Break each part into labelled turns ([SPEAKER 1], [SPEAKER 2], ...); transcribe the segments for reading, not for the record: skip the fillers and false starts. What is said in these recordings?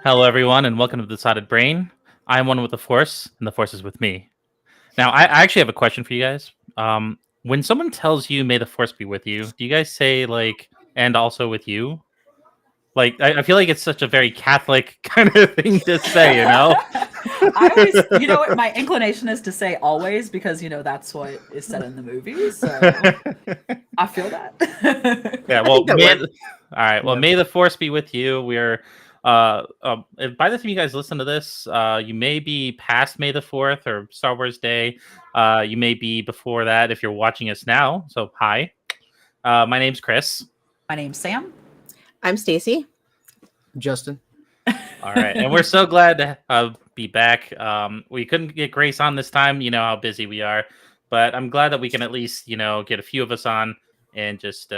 [SPEAKER 1] Hello, everyone, and welcome to the Besotted Brain. I'm one with the Force, and the Force is with me. Now, I actually have a question for you guys. When someone tells you, "May the Force be with you," do you guys say like, "and also with you"? Like, I feel like it's such a very Catholic kind of thing to say, you know?
[SPEAKER 2] I always, what my inclination is to say always because that's what is said in the movies. So I feel that.
[SPEAKER 1] Yeah.
[SPEAKER 3] I
[SPEAKER 1] Well,
[SPEAKER 3] think that works.
[SPEAKER 1] all right. Well,
[SPEAKER 3] Yeah.
[SPEAKER 1] may the Force be with you. We're by the time you guys listen to this, you may be past May the 4th or Star Wars Day. You may be before that if you're watching us now. So hi. My name's Chris.
[SPEAKER 2] My name's Sam.
[SPEAKER 3] I'm Stacy.
[SPEAKER 4] Justin.
[SPEAKER 1] All right, and we're so glad to be back. We couldn't get Grace on this time. You know how busy we are, but I'm glad that we can at least get a few of us on and just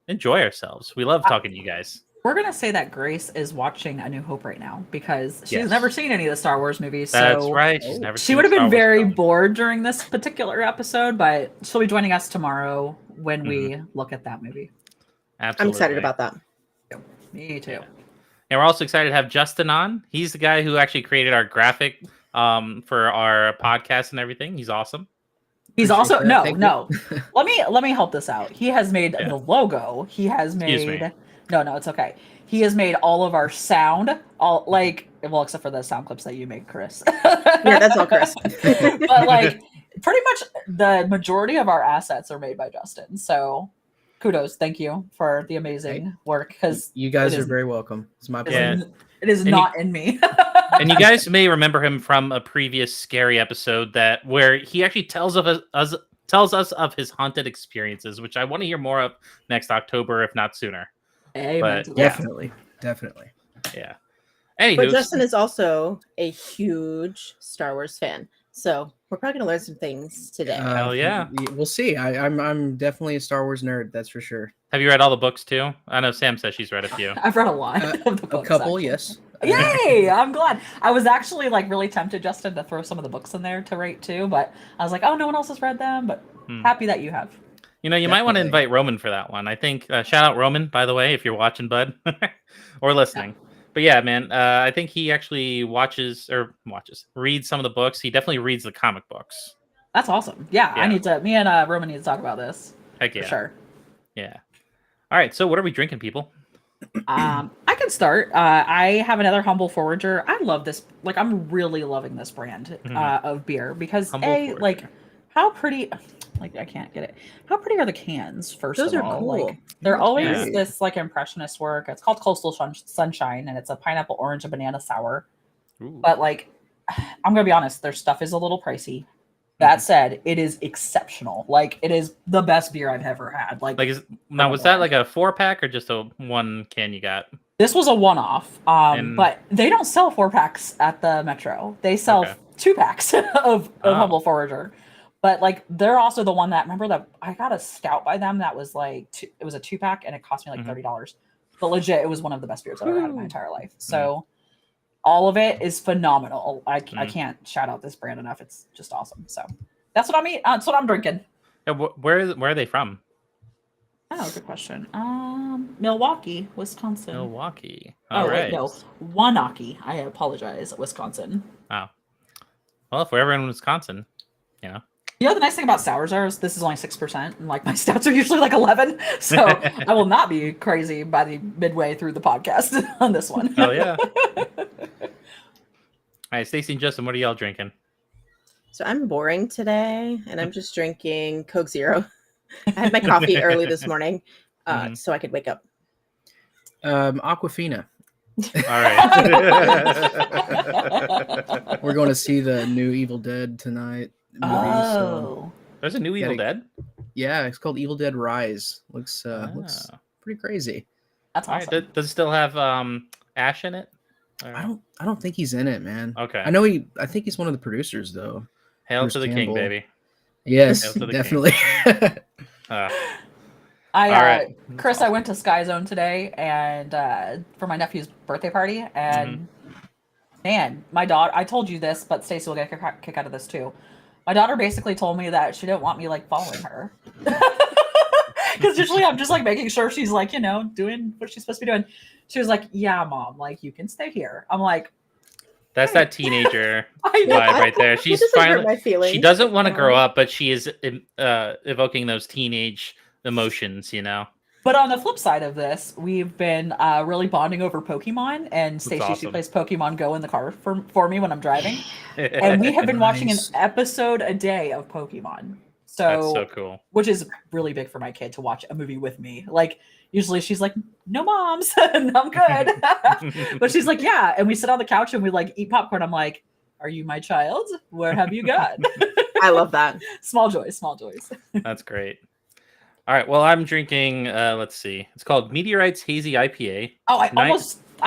[SPEAKER 1] enjoy ourselves. We love talking to you guys.
[SPEAKER 2] We're gonna say that Grace is watching A New Hope right now because she's
[SPEAKER 1] Yes.
[SPEAKER 2] never seen any of the Star Wars movies.
[SPEAKER 1] That's
[SPEAKER 2] So
[SPEAKER 1] right. She's never.
[SPEAKER 2] she
[SPEAKER 1] seen
[SPEAKER 2] would have
[SPEAKER 1] a Star
[SPEAKER 2] been
[SPEAKER 1] Wars
[SPEAKER 2] very
[SPEAKER 1] film.
[SPEAKER 2] bored during this particular episode, but she'll be joining us tomorrow when we look at that movie.
[SPEAKER 1] Absolutely.
[SPEAKER 3] I'm excited about that.
[SPEAKER 2] Me too.
[SPEAKER 1] Yeah. And we're also excited to have Justin on. He's the guy who actually created our graphic for our podcast and everything. He's awesome.
[SPEAKER 2] He's
[SPEAKER 4] Appreciate
[SPEAKER 2] also
[SPEAKER 4] that. Thank you.
[SPEAKER 2] no. Let me help this out. He has made
[SPEAKER 1] Yeah.
[SPEAKER 2] the logo. He has
[SPEAKER 1] Excuse
[SPEAKER 2] made
[SPEAKER 1] me.
[SPEAKER 2] No, it's okay. He has made all of our sound, all like except for the sound clips that you make, Chris.
[SPEAKER 3] Yeah, that's all Chris.
[SPEAKER 2] But like pretty much the majority of our assets are made by Justin. So kudos, thank you for the amazing work because
[SPEAKER 4] You guys
[SPEAKER 2] It
[SPEAKER 4] are
[SPEAKER 2] is-
[SPEAKER 4] very welcome. It's my
[SPEAKER 2] it
[SPEAKER 4] pleasure.
[SPEAKER 2] is- it is
[SPEAKER 1] And
[SPEAKER 2] not in me.
[SPEAKER 1] And you guys may remember him from a previous scary episode where he actually tells us of his haunted experiences, which I want to hear more of next October, if not sooner.
[SPEAKER 2] Amen
[SPEAKER 1] But-
[SPEAKER 2] to that.
[SPEAKER 1] Yeah.
[SPEAKER 4] Definitely.
[SPEAKER 1] Yeah. Anywho,
[SPEAKER 3] But Justin is also a huge Star Wars fan. So we're probably going to learn some things today.
[SPEAKER 1] Hell yeah.
[SPEAKER 4] We'll see. I'm definitely a Star Wars nerd. That's for sure.
[SPEAKER 1] have you read all the books too? I know Sam says she's read a few.
[SPEAKER 2] I've read a lot of the
[SPEAKER 4] A
[SPEAKER 2] books.
[SPEAKER 4] couple,
[SPEAKER 2] actually.
[SPEAKER 4] yes.
[SPEAKER 2] Yay! I'm glad. I was actually like really tempted, Justin, to throw some of the books in there to rate too, but I was like, oh, no one else has read them. But happy that you have.
[SPEAKER 1] You know, you might want to
[SPEAKER 4] Definitely.
[SPEAKER 1] invite Roman for that one. I think shout out Roman, by the way, if you're watching, bud, or listening. But yeah, man, I think he actually reads some of the books. He definitely reads the comic books.
[SPEAKER 2] That's awesome. Yeah,
[SPEAKER 1] Yeah.
[SPEAKER 2] me and Roman need to talk about this
[SPEAKER 1] Heck
[SPEAKER 2] for
[SPEAKER 1] yeah.
[SPEAKER 2] sure.
[SPEAKER 1] Yeah. All right. So what are we drinking, people?
[SPEAKER 2] I can start. I have another Humble Forager. I love this. Like, I'm really loving this brand of beer because
[SPEAKER 1] Humble Forager.
[SPEAKER 2] like, how pretty. Like, I can't get it. How pretty are the cans? First
[SPEAKER 3] Those
[SPEAKER 2] of
[SPEAKER 3] are
[SPEAKER 2] all,
[SPEAKER 3] cool.
[SPEAKER 2] like they're
[SPEAKER 4] That's
[SPEAKER 2] always
[SPEAKER 1] great.
[SPEAKER 2] this like impressionist work. It's called Coastal Sunshine, and it's a pineapple, orange, and banana sour.
[SPEAKER 1] Ooh.
[SPEAKER 2] But like, I'm gonna be honest, their stuff is a little pricey. That said, it is exceptional. Like, it is the best beer I've ever had. Like
[SPEAKER 1] Was that like a 4-pack or just a one can you got?
[SPEAKER 2] this was a one-off.
[SPEAKER 1] And-
[SPEAKER 2] But they don't sell 4-packs at the Metro. They sell
[SPEAKER 1] Okay.
[SPEAKER 2] 2-packs of
[SPEAKER 1] Oh.
[SPEAKER 2] Humble Forager. But like, they're also the one that remember that I got a stout by them that was like it was a 2-pack and it cost me like $30. But legit, it was one of the best beers I've ever had in my entire life. So all of it is phenomenal. I can't shout out this brand enough. It's just awesome. So that's what that's what I'm drinking.
[SPEAKER 1] Yeah, where are they from?
[SPEAKER 2] Oh, good question. Milwaukee, Wisconsin.
[SPEAKER 1] Milwaukee.
[SPEAKER 2] Oh,
[SPEAKER 1] All
[SPEAKER 2] wait,
[SPEAKER 1] right.
[SPEAKER 2] no, Wanaki. I apologize, Wisconsin.
[SPEAKER 1] Wow. Well, if we're ever in Wisconsin, you know.
[SPEAKER 2] You know, the nice thing about sours is this is only 6%, and like my stouts are usually like 11. So I will not be crazy by the midway through the podcast on this one.
[SPEAKER 1] Oh yeah. All right, Stacey and Justin, what are y'all drinking?
[SPEAKER 3] So I'm boring today, and I'm just drinking Coke Zero. I had my coffee early this morning, so I could wake up.
[SPEAKER 4] Aquafina.
[SPEAKER 1] All right.
[SPEAKER 4] We're going to see the new Evil Dead tonight. Movie, so
[SPEAKER 2] Oh,
[SPEAKER 1] There's a new Evil Dead.
[SPEAKER 4] yeah, it's called Evil Dead Rise. Looks
[SPEAKER 1] Ah.
[SPEAKER 4] pretty crazy.
[SPEAKER 2] that's
[SPEAKER 1] All
[SPEAKER 2] awesome.
[SPEAKER 1] right. Does it still have Ash in it? Or-
[SPEAKER 4] I don't think he's in it, man.
[SPEAKER 1] Okay.
[SPEAKER 4] I think he's one of the producers though.
[SPEAKER 1] Hail
[SPEAKER 4] Bruce
[SPEAKER 1] to the king,
[SPEAKER 4] Campbell.
[SPEAKER 1] baby.
[SPEAKER 4] Yes,
[SPEAKER 1] Hail to the king.
[SPEAKER 4] definitely.
[SPEAKER 1] Uh,
[SPEAKER 2] I
[SPEAKER 1] All right.
[SPEAKER 2] Chris, I went to Sky Zone today and for my nephew's birthday party, and man, my daughter. I told you this, but Stacey will get a kick out of this too. My daughter basically told me that she didn't want me like following her. Because usually I'm just like making sure she's like, doing what she's supposed to be doing. She was like, yeah, mom, like you can stay here. I'm like,
[SPEAKER 1] That's that teenager
[SPEAKER 2] I know.
[SPEAKER 1] vibe right there.
[SPEAKER 3] It
[SPEAKER 1] She's
[SPEAKER 3] doesn't hurt
[SPEAKER 1] finally.
[SPEAKER 3] my feelings.
[SPEAKER 1] She doesn't want to grow
[SPEAKER 2] No.
[SPEAKER 1] up, but she is evoking those teenage emotions.
[SPEAKER 2] But on the flip side of this, we've been really bonding over Pokemon, and Stacey, she
[SPEAKER 1] awesome.
[SPEAKER 2] plays Pokemon Go in the car for me when I'm driving. And we have been watching an
[SPEAKER 4] Nice.
[SPEAKER 2] episode a day of Pokemon.
[SPEAKER 1] That's so cool.
[SPEAKER 2] Which is really big for my kid to watch a movie with me. Like, usually she's like, no, moms, and I'm good. But she's like, yeah. And we sit on the couch and we like eat popcorn. I'm like, are you my child? Where have you gone?
[SPEAKER 3] I love that.
[SPEAKER 2] Small joys, small joys.
[SPEAKER 1] That's great. All right. Well, I'm drinking. Let's see. It's called Meteorites Hazy IPA.
[SPEAKER 2] Oh, I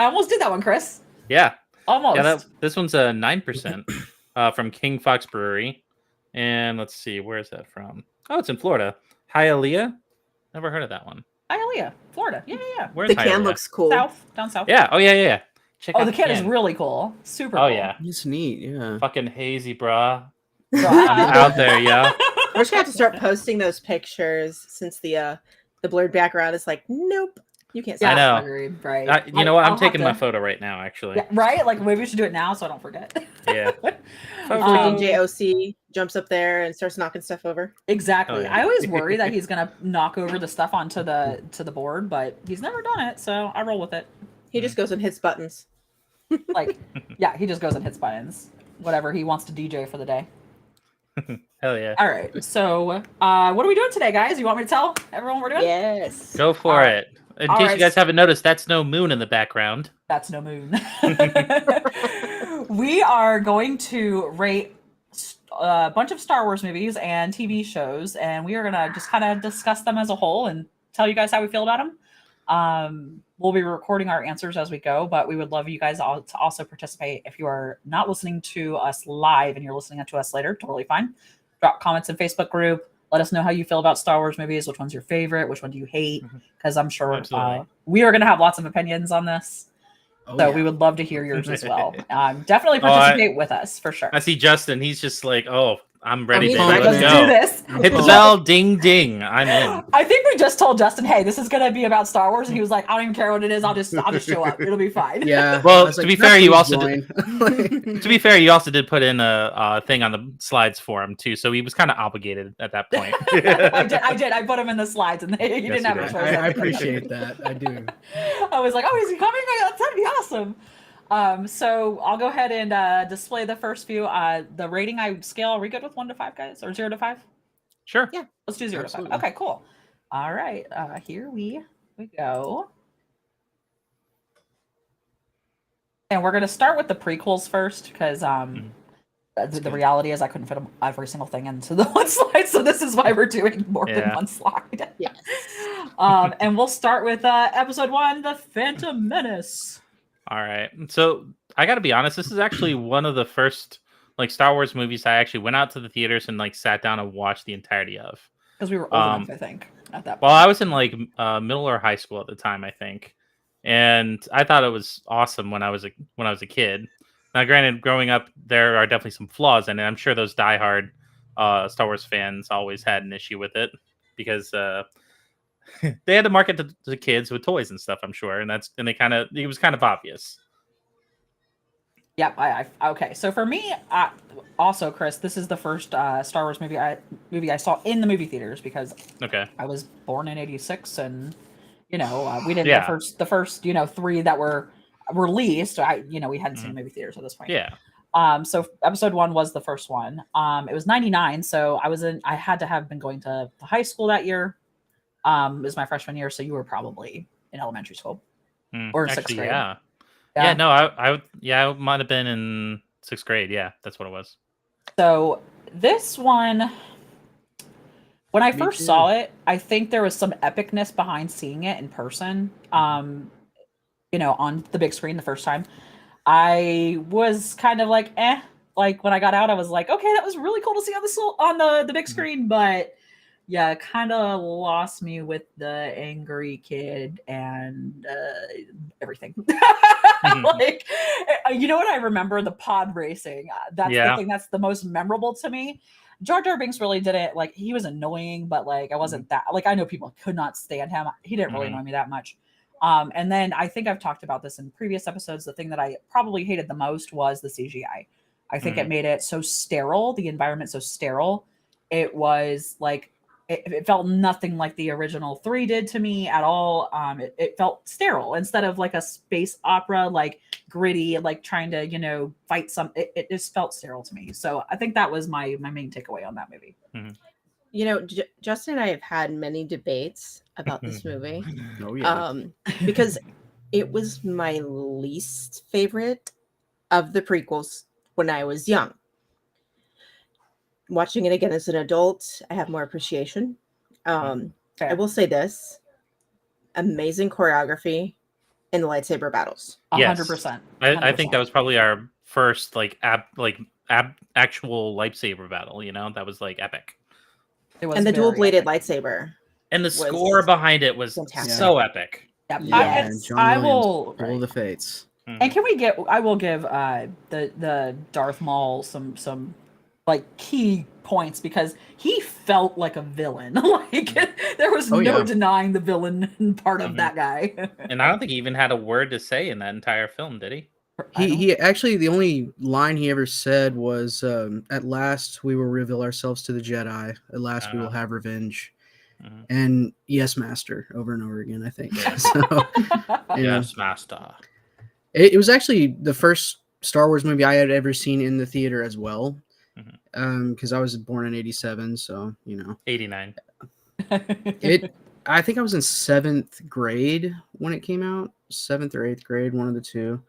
[SPEAKER 2] almost did that one, Chris.
[SPEAKER 1] Yeah.
[SPEAKER 2] Almost.
[SPEAKER 1] Yeah. This one's a 9% from King Fox Brewery. And let's see. Where is that from? Oh, it's in Florida. Hialeah. Never heard of that one.
[SPEAKER 2] Hialeah, Florida. Yeah.
[SPEAKER 1] Where's
[SPEAKER 3] The can
[SPEAKER 1] Hialeah?
[SPEAKER 3] looks cool.
[SPEAKER 2] Down south.
[SPEAKER 1] Yeah. Oh, yeah. Check out
[SPEAKER 2] Oh, the can is really cool. Super
[SPEAKER 1] Oh,
[SPEAKER 2] cool.
[SPEAKER 1] yeah.
[SPEAKER 4] It's neat. Yeah.
[SPEAKER 1] Fucking hazy, brah.
[SPEAKER 2] Right.
[SPEAKER 1] I'm out there, yeah.
[SPEAKER 3] We're just gonna have to start posting those pictures since the blurred background is like, nope, you can't see.
[SPEAKER 1] I
[SPEAKER 3] it.
[SPEAKER 1] know.
[SPEAKER 2] Agreed, right.
[SPEAKER 1] You know what? I'm
[SPEAKER 2] I'll
[SPEAKER 1] taking my
[SPEAKER 2] have to-
[SPEAKER 1] photo right now, actually.
[SPEAKER 2] Yeah, right? Like maybe we should do it now so I don't forget.
[SPEAKER 1] Yeah.
[SPEAKER 3] Freaking
[SPEAKER 2] Um,
[SPEAKER 3] JOC jumps up there and starts knocking stuff over.
[SPEAKER 2] Exactly.
[SPEAKER 1] Oh, yeah.
[SPEAKER 2] I always worry that he's gonna knock over the stuff onto the board, but he's never done it, so I roll with it.
[SPEAKER 3] He just goes and hits buttons.
[SPEAKER 2] Like, yeah, he just goes and hits buttons. Whatever he wants to DJ for the day.
[SPEAKER 1] Hell yeah.
[SPEAKER 2] All right. So, what are we doing today, guys? You want me to tell everyone what we're doing?
[SPEAKER 3] Yes.
[SPEAKER 1] Go for
[SPEAKER 2] All
[SPEAKER 1] it. In
[SPEAKER 2] All
[SPEAKER 1] case
[SPEAKER 2] right.
[SPEAKER 1] you guys haven't noticed, that's no moon in the background.
[SPEAKER 2] That's no moon. We are going to rate a bunch of Star Wars movies and TV shows, and we are going to just kind of discuss them as a whole and tell you guys how we feel about them. We'll be recording our answers as we go, but we would love you guys all to also participate. If you are not listening to us live and you're listening to us later, totally fine. Drop comments in Facebook group. Let us know how you feel about Star Wars movies. Which one's your favorite? Which one do you hate? Because I'm sure
[SPEAKER 1] Absolutely.
[SPEAKER 2] we are going to have lots of opinions on this.
[SPEAKER 4] Oh,
[SPEAKER 2] So
[SPEAKER 4] yeah.
[SPEAKER 2] we would love to hear yours as well. Definitely
[SPEAKER 1] Oh, I-
[SPEAKER 2] participate with us for sure.
[SPEAKER 1] I see Justin. He's just like, oh, I'm ready,
[SPEAKER 3] he's
[SPEAKER 1] baby.
[SPEAKER 3] ready.
[SPEAKER 1] Let's
[SPEAKER 2] Let's
[SPEAKER 1] go.
[SPEAKER 2] do this.
[SPEAKER 1] Hit the bell, ding, ding. I'm in.
[SPEAKER 2] I think we just told Justin, "Hey, this is going to be about Star Wars," and he was like, "I don't even care what it is. I'll just show up. It'll be fine."
[SPEAKER 4] Yeah.
[SPEAKER 1] Well,
[SPEAKER 4] I was
[SPEAKER 1] to
[SPEAKER 4] like,
[SPEAKER 1] be
[SPEAKER 4] "Can I
[SPEAKER 1] fair, you
[SPEAKER 4] please
[SPEAKER 1] also
[SPEAKER 4] join?"
[SPEAKER 1] To be fair, you also did put in a thing on the slides for him too, so he was kind of obligated at that point.
[SPEAKER 2] I did. I put him in the slides, and he
[SPEAKER 1] Yes,
[SPEAKER 2] didn't have
[SPEAKER 1] you
[SPEAKER 2] a
[SPEAKER 1] did.
[SPEAKER 2] choice.
[SPEAKER 4] I appreciate that. I do.
[SPEAKER 2] I was like, "Oh, is he coming? That'd be awesome." So I'll go ahead and display the first few. The rating scale. Are we good with 1 to 5, guys, or 0 to 5?
[SPEAKER 1] Sure.
[SPEAKER 3] Yeah.
[SPEAKER 2] Let's do 0 to
[SPEAKER 4] Absolutely.
[SPEAKER 2] 5. Okay, cool. All right. Here we go. And we're gonna start with the prequels first, because the reality is I couldn't fit every single thing into the one slide, so this is why we're doing more than
[SPEAKER 1] Yeah.
[SPEAKER 2] one slide.
[SPEAKER 3] Yes.
[SPEAKER 2] And we'll start with episode 1, The Phantom Menace.
[SPEAKER 1] All right. So I got to be honest. This is actually one of the first like Star Wars movies I actually went out to the theaters and like sat down and watched the entirety of.
[SPEAKER 2] Because we were old enough, I think, at that point.
[SPEAKER 1] Well, I was in like middle or high school at the time, I think, and I thought it was awesome when I was a kid. Now, granted, growing up, there are definitely some flaws in it. I'm sure those diehard Star Wars fans always had an issue with it because they had to market to the kids with toys and stuff. I'm sure, and it was kind of obvious.
[SPEAKER 2] Yep. Okay. So for me, also, Chris, this is the first Star Wars movie I saw in the movie theaters because
[SPEAKER 1] Okay.
[SPEAKER 2] I was born in '86, and we didn't
[SPEAKER 1] Yeah.
[SPEAKER 2] the first 3 that were released. We hadn't seen movie theaters at this point.
[SPEAKER 1] Yeah.
[SPEAKER 2] So episode 1 was the first one. It was '99, so I had to have been going to high school that year. It was my freshman year, so you were probably in elementary school or in 6th grade.
[SPEAKER 1] Yeah. Yeah. No, I might have been in 6th grade. Yeah, that's what it was.
[SPEAKER 2] So this one, when I
[SPEAKER 4] Me
[SPEAKER 2] first
[SPEAKER 4] too.
[SPEAKER 2] saw it, I think there was some epicness behind seeing it in person. On the big screen the first time. I was kind of like, eh. Like when I got out, I was like, okay, that was really cool to see on the big screen, but yeah, kind of lost me with the angry kid and everything. Like, you know what I remember? The pod racing. That's
[SPEAKER 1] Yeah.
[SPEAKER 2] the thing that's the most memorable to me. Jar Jar Binks really didn't like. He was annoying, but like I wasn't that like. I know people could not stand him. He didn't really annoy me that much. And then I think I've talked about this in previous episodes. The thing that I probably hated the most was the CGI. I think it made it so sterile. The environment so sterile. It was like it felt nothing like the original 3 did to me at all. It felt sterile instead of like a space opera, like gritty, like trying to fight some. It just felt sterile to me. So I think that was my main takeaway on that movie.
[SPEAKER 3] Justin and I have had many debates about this movie.
[SPEAKER 4] Oh yeah.
[SPEAKER 3] Because it was my least favorite of the prequels when I was young. Watching it again as an adult, I have more appreciation. I will say this: amazing choreography in the lightsaber battles.
[SPEAKER 2] 100%.
[SPEAKER 1] I think that was probably our first actual lightsaber battle. That was like epic.
[SPEAKER 2] It was
[SPEAKER 3] and the dual-bladed
[SPEAKER 2] epic.
[SPEAKER 3] lightsaber.
[SPEAKER 1] And the score behind it was
[SPEAKER 3] fantastic.
[SPEAKER 1] so epic.
[SPEAKER 2] Yep.
[SPEAKER 3] Yes.
[SPEAKER 4] John
[SPEAKER 2] I
[SPEAKER 4] Williams,
[SPEAKER 2] will.
[SPEAKER 4] Duel of the Fates.
[SPEAKER 2] And can we get? I will give the Darth Maul some like key points because he felt like a villain. Like there was no denying the villain part of that guy.
[SPEAKER 1] And I don't think he even had a word to say in that entire film, did he?
[SPEAKER 4] He actually, the only line he ever said was, "At last we will reveal ourselves to the Jedi. At last we will have revenge." And yes, master, over and over again. I think. So,
[SPEAKER 1] yes, master.
[SPEAKER 4] It was actually the first Star Wars movie I had ever seen in the theater as well. Because I was born in '87, so
[SPEAKER 1] 89.
[SPEAKER 4] I think I was in 7th grade when it came out, 7th or 8th grade, one of the two.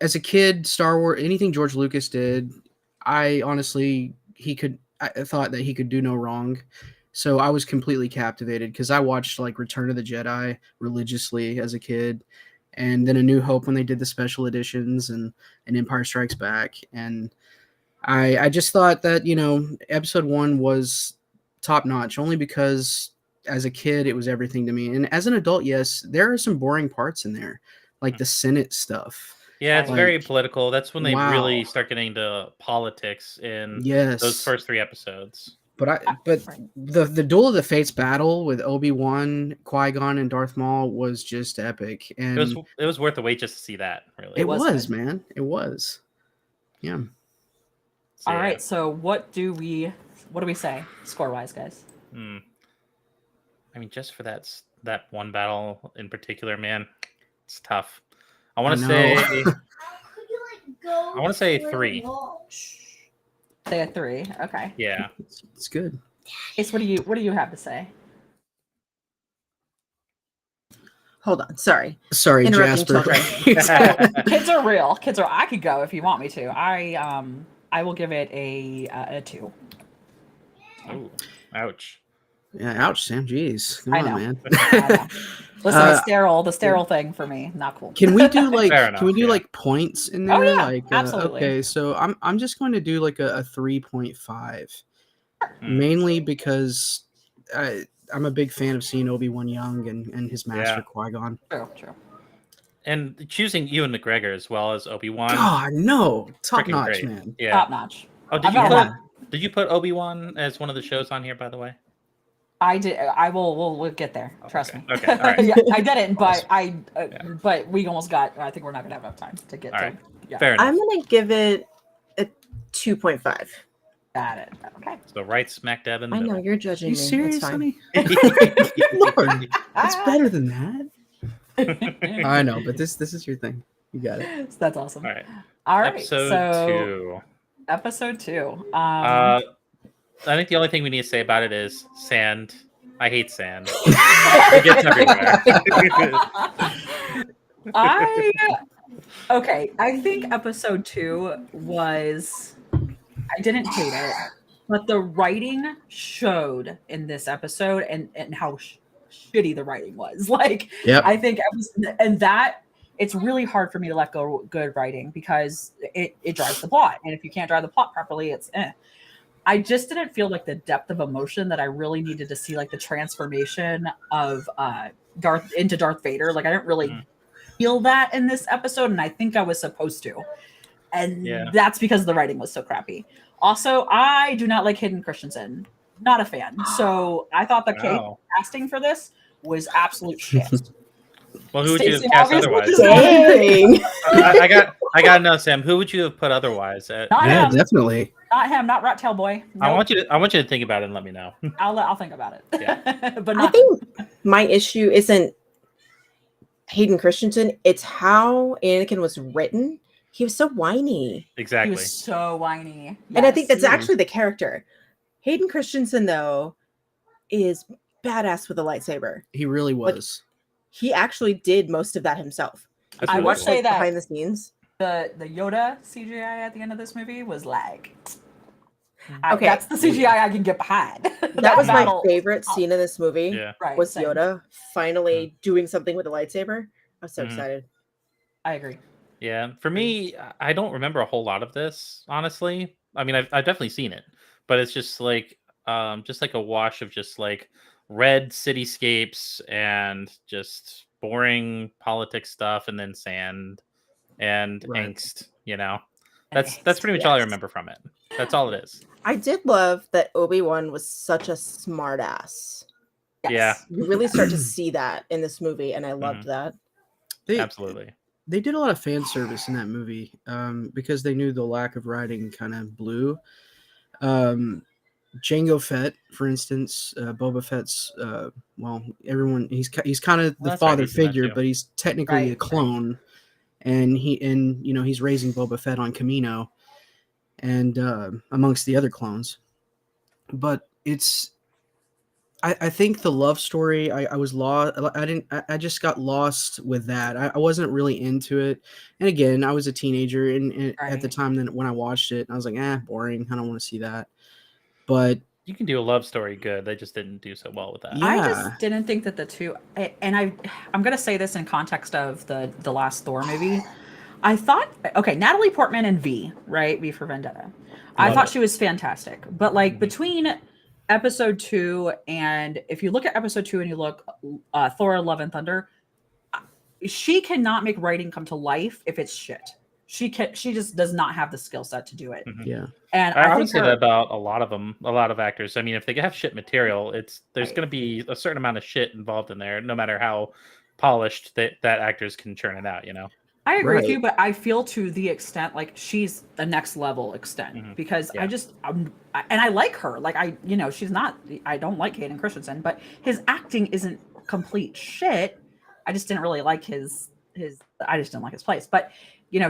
[SPEAKER 4] As a kid, Star Wars, anything George Lucas did, I honestly, I thought that he could do no wrong. So I was completely captivated because I watched like Return of the Jedi religiously as a kid, and then A New Hope when they did the special editions, and Empire Strikes Back. And I just thought that, episode 1 was top notch only because as a kid, it was everything to me. And as an adult, yes, there are some boring parts in there, like the Senate stuff.
[SPEAKER 1] Yeah, it's very political. That's when they really start getting into politics in those first 3 episodes.
[SPEAKER 4] But the Duel of the Fates battle with Obi-Wan, Qui-Gon, and Darth Maul was just epic. And
[SPEAKER 1] it was worth the wait just to see that, really.
[SPEAKER 4] It was, man. It was. Yeah.
[SPEAKER 2] All right, so what do we say score-wise, guys?
[SPEAKER 1] I mean, just for that one battle in particular, man, it's tough. I want to say I want to say 3.
[SPEAKER 2] Say a 3. Okay.
[SPEAKER 1] Yeah.
[SPEAKER 4] It's good.
[SPEAKER 2] Ace, what do you have to say?
[SPEAKER 3] Hold on. Sorry,
[SPEAKER 4] Jasper.
[SPEAKER 2] Kids are real. I could go if you want me to. I will give it a 2.
[SPEAKER 1] Oh, ouch.
[SPEAKER 4] Yeah, ouch, Sam. Jeez. Come on, man.
[SPEAKER 2] Listen, the sterile thing for me, not cool.
[SPEAKER 4] Can we do like points in there?
[SPEAKER 2] Oh yeah,
[SPEAKER 4] like,
[SPEAKER 2] absolutely.
[SPEAKER 4] Okay, so I'm just going to do like a 3.5, mainly because I'm a big fan of seeing Obi-Wan young and his master Qui-Gon.
[SPEAKER 2] True.
[SPEAKER 1] And choosing Ewan McGregor as well as Obi-Wan.
[SPEAKER 4] God, no, top notch,
[SPEAKER 1] great.
[SPEAKER 4] man.
[SPEAKER 2] Yeah. Top notch.
[SPEAKER 1] Oh, did you put Obi-Wan as one of the shows on here, by the way?
[SPEAKER 2] I did. I will. We'll get there. Trust me.
[SPEAKER 1] Okay. All right.
[SPEAKER 2] Yeah, I didn't, but but we almost got. I think we're not gonna have enough time to get to.
[SPEAKER 1] Right.
[SPEAKER 2] Yeah.
[SPEAKER 1] Fair enough.
[SPEAKER 3] I'm gonna give it a 2.5.
[SPEAKER 2] Got it. Okay.
[SPEAKER 1] So right smack dab in the middle.
[SPEAKER 3] I know you're judging
[SPEAKER 4] you
[SPEAKER 3] me.
[SPEAKER 4] serious,
[SPEAKER 3] it's fine.
[SPEAKER 4] honey? Lord, it's better than that. I know, but this is your thing. You got it.
[SPEAKER 2] That's awesome.
[SPEAKER 1] All right.
[SPEAKER 2] Episode 2.
[SPEAKER 1] I think the only thing we need to say about it is sand. I hate sand. It gets everywhere.
[SPEAKER 2] I think episode 2 was. I didn't hate it, but the writing showed in this episode and how shitty the writing was. Like, I think it's really hard for me to let go good writing because it drives the plot, and if you can't drive the plot properly, it's I just didn't feel like the depth of emotion that I really needed to see, like the transformation of Darth Vader. Like I didn't really feel that in this episode, and I think I was supposed to. And
[SPEAKER 1] Yeah.
[SPEAKER 2] that's because the writing was so crappy. Also, I do not like Hayden Christensen. Not a fan. So I thought the
[SPEAKER 1] Wow.
[SPEAKER 2] casting for this was absolute shit.
[SPEAKER 1] Well, who would you have
[SPEAKER 2] Stacey
[SPEAKER 1] cast
[SPEAKER 2] obviously
[SPEAKER 1] otherwise?
[SPEAKER 2] does not agree.
[SPEAKER 3] Dang.
[SPEAKER 1] I got to know, Sam. Who would you have put otherwise?
[SPEAKER 2] Not
[SPEAKER 4] Yeah,
[SPEAKER 2] him.
[SPEAKER 4] definitely.
[SPEAKER 2] Not him. Not Rat Tail Boy.
[SPEAKER 1] I
[SPEAKER 2] Nope.
[SPEAKER 1] want you to think about it and let me know.
[SPEAKER 2] I'll think about it.
[SPEAKER 1] Yeah.
[SPEAKER 2] But
[SPEAKER 3] I
[SPEAKER 2] not
[SPEAKER 3] think my issue isn't Hayden Christensen, it's how Anakin was written. He was so whiny.
[SPEAKER 2] he
[SPEAKER 1] Exactly.
[SPEAKER 2] was so whiny.
[SPEAKER 3] And I think
[SPEAKER 2] Yes.
[SPEAKER 3] that's actually the character. Hayden Christensen, though, is badass with a lightsaber.
[SPEAKER 4] He really was.
[SPEAKER 3] He actually did most of that himself.
[SPEAKER 1] That's
[SPEAKER 2] I
[SPEAKER 1] really
[SPEAKER 2] would
[SPEAKER 1] cool.
[SPEAKER 2] say that
[SPEAKER 3] behind the scenes.
[SPEAKER 2] the Yoda CGI at the end of this movie was like,
[SPEAKER 3] Okay.
[SPEAKER 2] that's the CGI I can get behind.
[SPEAKER 3] That was my
[SPEAKER 2] battle-
[SPEAKER 3] favorite scene in this movie.
[SPEAKER 1] Yeah.
[SPEAKER 2] Right,
[SPEAKER 3] Was
[SPEAKER 2] same.
[SPEAKER 3] Yoda finally doing something with a lightsaber? I was so
[SPEAKER 1] Mhm.
[SPEAKER 3] excited.
[SPEAKER 2] I agree.
[SPEAKER 1] Yeah, for me, I don't remember a whole lot of this, honestly. I mean, I've definitely seen it, but it's just like a wash of just like red cityscapes and just boring politics stuff, and then sand and
[SPEAKER 4] Right.
[SPEAKER 1] angst. You know,
[SPEAKER 2] And
[SPEAKER 1] that's pretty much all I
[SPEAKER 3] yes.
[SPEAKER 1] remember from it. That's all it is.
[SPEAKER 3] I did love that Obi-Wan was such a smartass.
[SPEAKER 2] Yes.
[SPEAKER 1] Yeah.
[SPEAKER 3] You really start to see that in this movie, and I loved that.
[SPEAKER 4] They
[SPEAKER 1] Absolutely.
[SPEAKER 4] they did a lot of fan service in that movie because they knew the lack of writing kind of blew. Jango Fett, for instance, Boba Fett's well, everyone he's kind of the
[SPEAKER 1] Well, that's right,
[SPEAKER 4] father
[SPEAKER 1] he's in that
[SPEAKER 4] figure,
[SPEAKER 1] too.
[SPEAKER 4] but he's technically
[SPEAKER 2] Right,
[SPEAKER 4] a
[SPEAKER 2] right.
[SPEAKER 4] clone, and he's raising Boba Fett on Camino, and amongst the other clones. But it's I think the love story I was lost. I just got lost with that. I wasn't really into it. And again, I was a teenager and at the
[SPEAKER 2] Right.
[SPEAKER 4] time when I watched it, I was like, boring. I don't want to see that. But
[SPEAKER 1] You can do a love story good. They just didn't do so well with that.
[SPEAKER 4] Yeah.
[SPEAKER 2] I just didn't think that the two, and I'm gonna say this in context of the last Thor movie. I thought, okay, Natalie Portman and V, right? V for Vendetta. I
[SPEAKER 1] Love
[SPEAKER 2] thought
[SPEAKER 1] it.
[SPEAKER 2] she was fantastic, but like
[SPEAKER 1] Mhm.
[SPEAKER 2] between episode 2 and if you look at episode 2 and you look Thor: Love and Thunder, she cannot make writing come to life if it's shit. She just does not have the skill set to do it.
[SPEAKER 1] Mhm.
[SPEAKER 4] yeah,
[SPEAKER 2] And
[SPEAKER 1] I
[SPEAKER 2] I
[SPEAKER 1] would
[SPEAKER 2] think
[SPEAKER 1] say
[SPEAKER 2] her-
[SPEAKER 1] that about a lot of them, a lot of actors. I mean, if they have shit material, there's
[SPEAKER 2] Right.
[SPEAKER 1] going to be a certain amount of shit involved in there, no matter how polished that actors can churn it out. You know,
[SPEAKER 2] I agree with
[SPEAKER 4] Right.
[SPEAKER 2] you, but I feel to the extent like she's the next level extent
[SPEAKER 1] Mhm.
[SPEAKER 2] because
[SPEAKER 1] Yeah.
[SPEAKER 2] and I like her. Like she's not. I don't like Hayden Christensen, but his acting isn't complete shit. I just didn't really like his. I just didn't like his place. But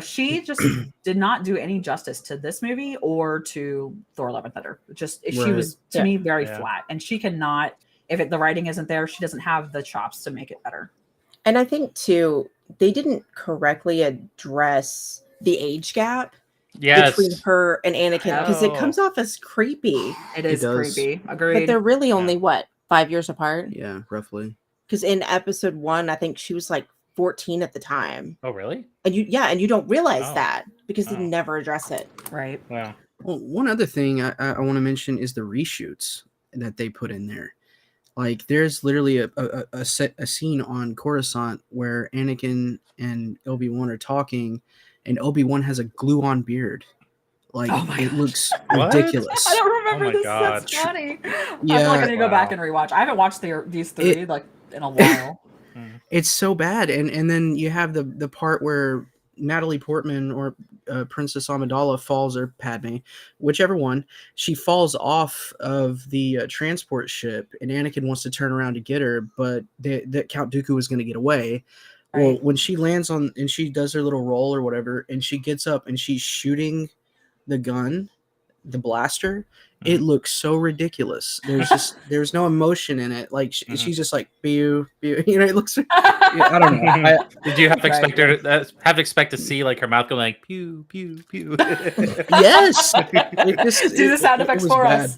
[SPEAKER 2] she just did not do any justice to this movie or to Thor: Love and Thunder. Just she
[SPEAKER 4] Right.
[SPEAKER 2] was to
[SPEAKER 3] Yeah.
[SPEAKER 2] me very
[SPEAKER 1] Yeah.
[SPEAKER 2] flat, and she cannot. If the writing isn't there, she doesn't have the chops to make it better.
[SPEAKER 3] And I think too, they didn't correctly address the age gap
[SPEAKER 1] yes,
[SPEAKER 3] between her and Anakin because it
[SPEAKER 1] Oh.
[SPEAKER 3] comes off as creepy.
[SPEAKER 2] It is
[SPEAKER 4] does.
[SPEAKER 2] creepy.
[SPEAKER 3] But
[SPEAKER 2] Agreed.
[SPEAKER 3] they're really only what, 5 years apart?
[SPEAKER 4] yeah, roughly.
[SPEAKER 3] Because in episode 1, I think she was like 14 at the time.
[SPEAKER 1] Oh, really?
[SPEAKER 3] And you don't realize
[SPEAKER 1] Oh.
[SPEAKER 3] that because they
[SPEAKER 1] Oh.
[SPEAKER 3] never address it.
[SPEAKER 2] Right.
[SPEAKER 1] Wow.
[SPEAKER 4] Well, one other thing I want to mention is the reshoots that they put in there. Like, there's literally a scene on Coruscant where Anakin and Obi-Wan are talking, and Obi-Wan has a glue-on beard. Like,
[SPEAKER 2] Oh my
[SPEAKER 4] it
[SPEAKER 2] gosh.
[SPEAKER 4] looks
[SPEAKER 1] What?
[SPEAKER 4] ridiculous.
[SPEAKER 2] I don't remember
[SPEAKER 1] my
[SPEAKER 2] this.
[SPEAKER 1] God.
[SPEAKER 2] That's funny. I feel
[SPEAKER 4] Yeah.
[SPEAKER 2] like I need to go back
[SPEAKER 1] Wow.
[SPEAKER 2] and rewatch. I haven't watched these three like in a while.
[SPEAKER 4] It's so bad, and then you have the part where Natalie Portman or Princess Amidala falls, or Padme, whichever one, she falls off of the transport ship, and Anakin wants to turn around to get her, but that Count Dooku was going to get away. Well,
[SPEAKER 2] Right.
[SPEAKER 4] when she lands on and she does her little roll or whatever, and she gets up and she's shooting the gun, the blaster, it looks so ridiculous. There's no emotion in it. Like she's just like pew pew. It looks. I don't know.
[SPEAKER 1] Did you have
[SPEAKER 2] Right.
[SPEAKER 1] expect to see like her mouth go like pew pew pew?
[SPEAKER 4] Yes.
[SPEAKER 2] Do the sound effects
[SPEAKER 4] was
[SPEAKER 2] for
[SPEAKER 4] bad.
[SPEAKER 2] us.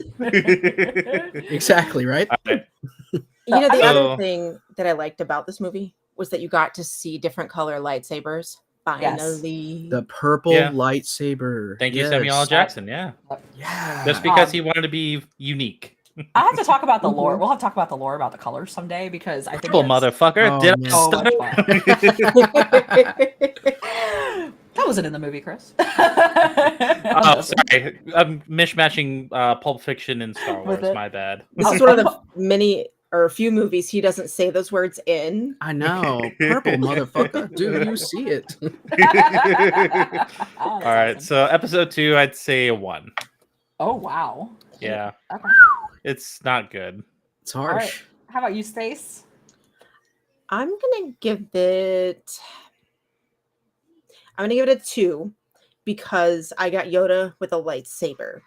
[SPEAKER 4] Exactly right.
[SPEAKER 1] Alright.
[SPEAKER 3] You know, the
[SPEAKER 1] So-
[SPEAKER 3] other thing that I liked about this movie was that you got to see different color lightsabers.
[SPEAKER 2] Yes.
[SPEAKER 3] Finally.
[SPEAKER 4] The purple
[SPEAKER 1] Yeah.
[SPEAKER 4] lightsaber.
[SPEAKER 1] Thank you,
[SPEAKER 4] Yes.
[SPEAKER 1] Samuel L. Jackson. Yeah,
[SPEAKER 4] Yeah.
[SPEAKER 1] just because he wanted to be unique.
[SPEAKER 2] I have to talk about the lore.
[SPEAKER 3] Mhm.
[SPEAKER 2] We'll have to talk about the lore about the colors someday because I think
[SPEAKER 1] Purple
[SPEAKER 2] it's
[SPEAKER 1] motherfucker.
[SPEAKER 4] Oh,
[SPEAKER 1] Did I
[SPEAKER 4] man.
[SPEAKER 2] so much
[SPEAKER 1] stutter?
[SPEAKER 2] fun. That wasn't in the movie, Chris.
[SPEAKER 1] Oh, sorry. I'm mishmashing Pulp Fiction and Star
[SPEAKER 2] With
[SPEAKER 1] Wars.
[SPEAKER 2] it.
[SPEAKER 1] My bad.
[SPEAKER 3] This is one of the many or a few movies he doesn't say those words in.
[SPEAKER 4] I know. Purple motherfucker. Do you see it?
[SPEAKER 2] All
[SPEAKER 1] All right. So episode 2, I'd say a 1.
[SPEAKER 2] Oh wow.
[SPEAKER 1] Yeah.
[SPEAKER 2] Okay.
[SPEAKER 1] It's not good.
[SPEAKER 4] It's
[SPEAKER 2] All right.
[SPEAKER 4] harsh.
[SPEAKER 2] How about you, Stace?
[SPEAKER 3] I'm gonna give it a 2 because I got Yoda with a lightsaber.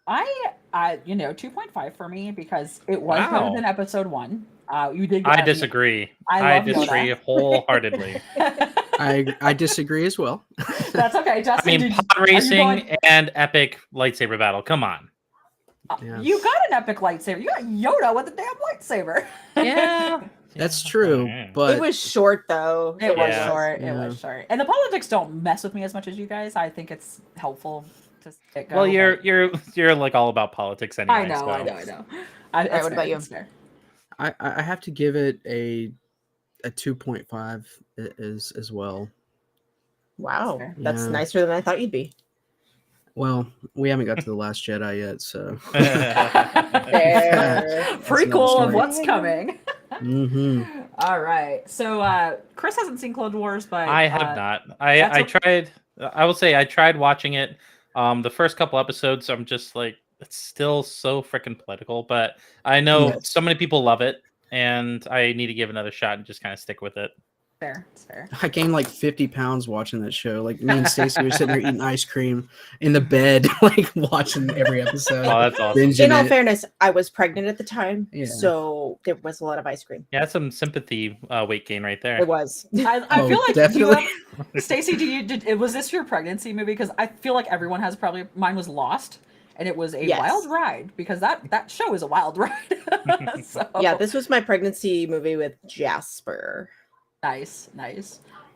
[SPEAKER 2] I 2.5 for me because it was better
[SPEAKER 1] Wow.
[SPEAKER 2] than episode 1. You did.
[SPEAKER 1] I disagree. I
[SPEAKER 2] love
[SPEAKER 1] disagree
[SPEAKER 2] Yoda.
[SPEAKER 1] wholeheartedly.
[SPEAKER 4] I disagree as well.
[SPEAKER 2] That's okay,
[SPEAKER 1] I
[SPEAKER 2] Justin.
[SPEAKER 1] mean, pod racing and epic lightsaber battle. Come on.
[SPEAKER 4] Yeah.
[SPEAKER 2] You got an epic lightsaber. You got Yoda with a damn lightsaber.
[SPEAKER 1] Yeah.
[SPEAKER 4] That's true,
[SPEAKER 1] Yeah.
[SPEAKER 4] but
[SPEAKER 3] It was short though.
[SPEAKER 2] It was
[SPEAKER 1] Yeah.
[SPEAKER 2] short. It
[SPEAKER 4] Yeah.
[SPEAKER 2] was short. And the politics don't mess with me as much as you guys. I think it's helpful to it go.
[SPEAKER 1] Well,
[SPEAKER 2] but-
[SPEAKER 1] you're like all about politics anyway.
[SPEAKER 2] I know.
[SPEAKER 1] so.
[SPEAKER 2] I know. What
[SPEAKER 3] about you?
[SPEAKER 4] I have to give it a 2.5 as well.
[SPEAKER 3] Wow,
[SPEAKER 2] Fair.
[SPEAKER 3] that's
[SPEAKER 4] Yeah.
[SPEAKER 3] nicer than I thought you'd be.
[SPEAKER 4] Well, we haven't got to the Last Jedi yet, so.
[SPEAKER 2] Prequel of
[SPEAKER 4] story.
[SPEAKER 2] what's coming.
[SPEAKER 4] Mm-hmm.
[SPEAKER 2] All right. So Chris hasn't seen Clone Wars, but
[SPEAKER 1] I have not.
[SPEAKER 2] that's
[SPEAKER 1] I
[SPEAKER 2] okay.
[SPEAKER 1] tried. I will say I tried watching it. The first couple episodes, I'm just like, it's still so freaking political. But I know
[SPEAKER 4] Yes.
[SPEAKER 1] so many people love it, and I need to give it another shot and just kind of stick with it.
[SPEAKER 2] Fair. It's fair.
[SPEAKER 4] I gained like 50 pounds watching that show. Like me and Stacey were sitting there eating ice cream in the bed, like watching every episode.
[SPEAKER 1] Oh, that's awesome.
[SPEAKER 4] Binging
[SPEAKER 3] In all
[SPEAKER 4] it.
[SPEAKER 3] fairness, I was pregnant at the time,
[SPEAKER 4] Yeah.
[SPEAKER 3] so there was a lot of ice cream.
[SPEAKER 1] Yeah, that's some sympathy weight gain right there.
[SPEAKER 3] It was.
[SPEAKER 2] I
[SPEAKER 4] Oh,
[SPEAKER 2] feel like
[SPEAKER 4] definitely.
[SPEAKER 2] Stacey, was this your pregnancy movie? Because I feel like everyone has probably mine was Lost, and it was a
[SPEAKER 3] Yes.
[SPEAKER 2] wild ride because that show is a wild ride. So
[SPEAKER 3] Yeah, this was my pregnancy movie with Jasper.
[SPEAKER 2] nice.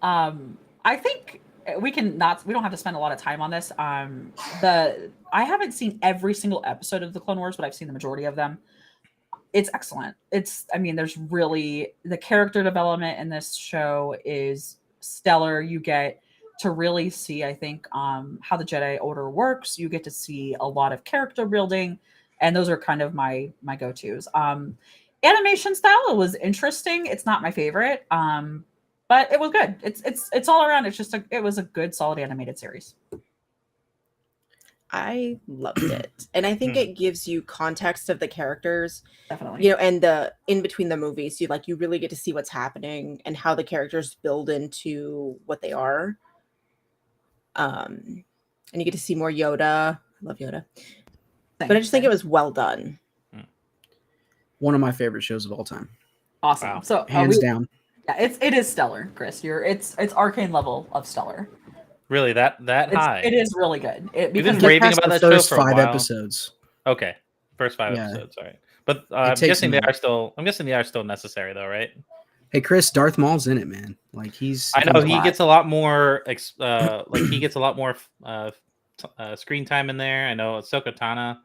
[SPEAKER 2] I think we don't have to spend a lot of time on this. I haven't seen every single episode of the Clone Wars, but I've seen the majority of them. It's excellent. There's really the character development in this show is stellar. You get to really see, I think, how the Jedi Order works. You get to see a lot of character building, and those are kind of my go-tos. Animation style, it was interesting. It's not my favorite, but it was good. It's all around. It was a good, solid animated series.
[SPEAKER 3] I loved it. And I think it gives you context of the characters,
[SPEAKER 2] Definitely.
[SPEAKER 3] and the in between the movies, you really get to see what's happening and how the characters build into what they are. And you get to see more Yoda. I love Yoda. But I just think it was well done.
[SPEAKER 4] One of my favorite shows of all time.
[SPEAKER 2] awesome.
[SPEAKER 1] Wow.
[SPEAKER 2] So
[SPEAKER 4] Hands down.
[SPEAKER 2] yeah, it is stellar, Chris. It's arcane level of stellar.
[SPEAKER 1] Really, that high?
[SPEAKER 2] It is really good.
[SPEAKER 1] You've
[SPEAKER 2] Because
[SPEAKER 1] been raving
[SPEAKER 4] Past
[SPEAKER 1] about
[SPEAKER 4] the
[SPEAKER 1] that show
[SPEAKER 4] first
[SPEAKER 1] for a
[SPEAKER 4] 5
[SPEAKER 1] while.
[SPEAKER 4] episodes.
[SPEAKER 1] Okay, first 5
[SPEAKER 4] Yeah.
[SPEAKER 1] episodes. All right, but I'm
[SPEAKER 4] takes
[SPEAKER 1] guessing
[SPEAKER 4] a
[SPEAKER 1] they are still. I'm guessing they are still necessary, though, right?
[SPEAKER 4] Hey, Chris, Darth Maul's in it, man. Like he's.
[SPEAKER 1] I know
[SPEAKER 4] he's
[SPEAKER 1] he
[SPEAKER 4] hot.
[SPEAKER 1] gets a lot more. He gets a lot more screen time in there. I know Ahsoka Tano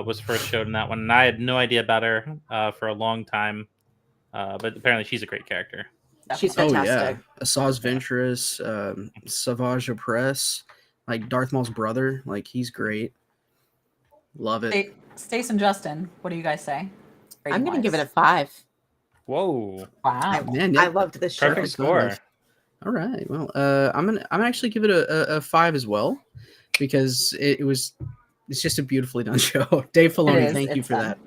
[SPEAKER 1] was first showed in that one, and I had no idea about her for a long time. But apparently, she's a great character.
[SPEAKER 3] She's
[SPEAKER 4] Oh
[SPEAKER 3] fantastic.
[SPEAKER 4] yeah, Asajj Ventress, Savage Opress, like Darth Maul's brother. Like he's great. Love it.
[SPEAKER 2] Stace and Justin, what do you guys say?
[SPEAKER 3] I'm going to give it a
[SPEAKER 2] Rating-wise?
[SPEAKER 3] 5.
[SPEAKER 1] Whoa!
[SPEAKER 2] Wow.
[SPEAKER 4] Man, yeah.
[SPEAKER 3] I loved this show.
[SPEAKER 1] Perfect score.
[SPEAKER 4] All right. Well, I'm gonna actually give it a 5 as well because it's just a beautifully done show. Dave Filoni,
[SPEAKER 2] is,
[SPEAKER 4] thank you
[SPEAKER 2] it's
[SPEAKER 4] for
[SPEAKER 2] done.
[SPEAKER 4] that.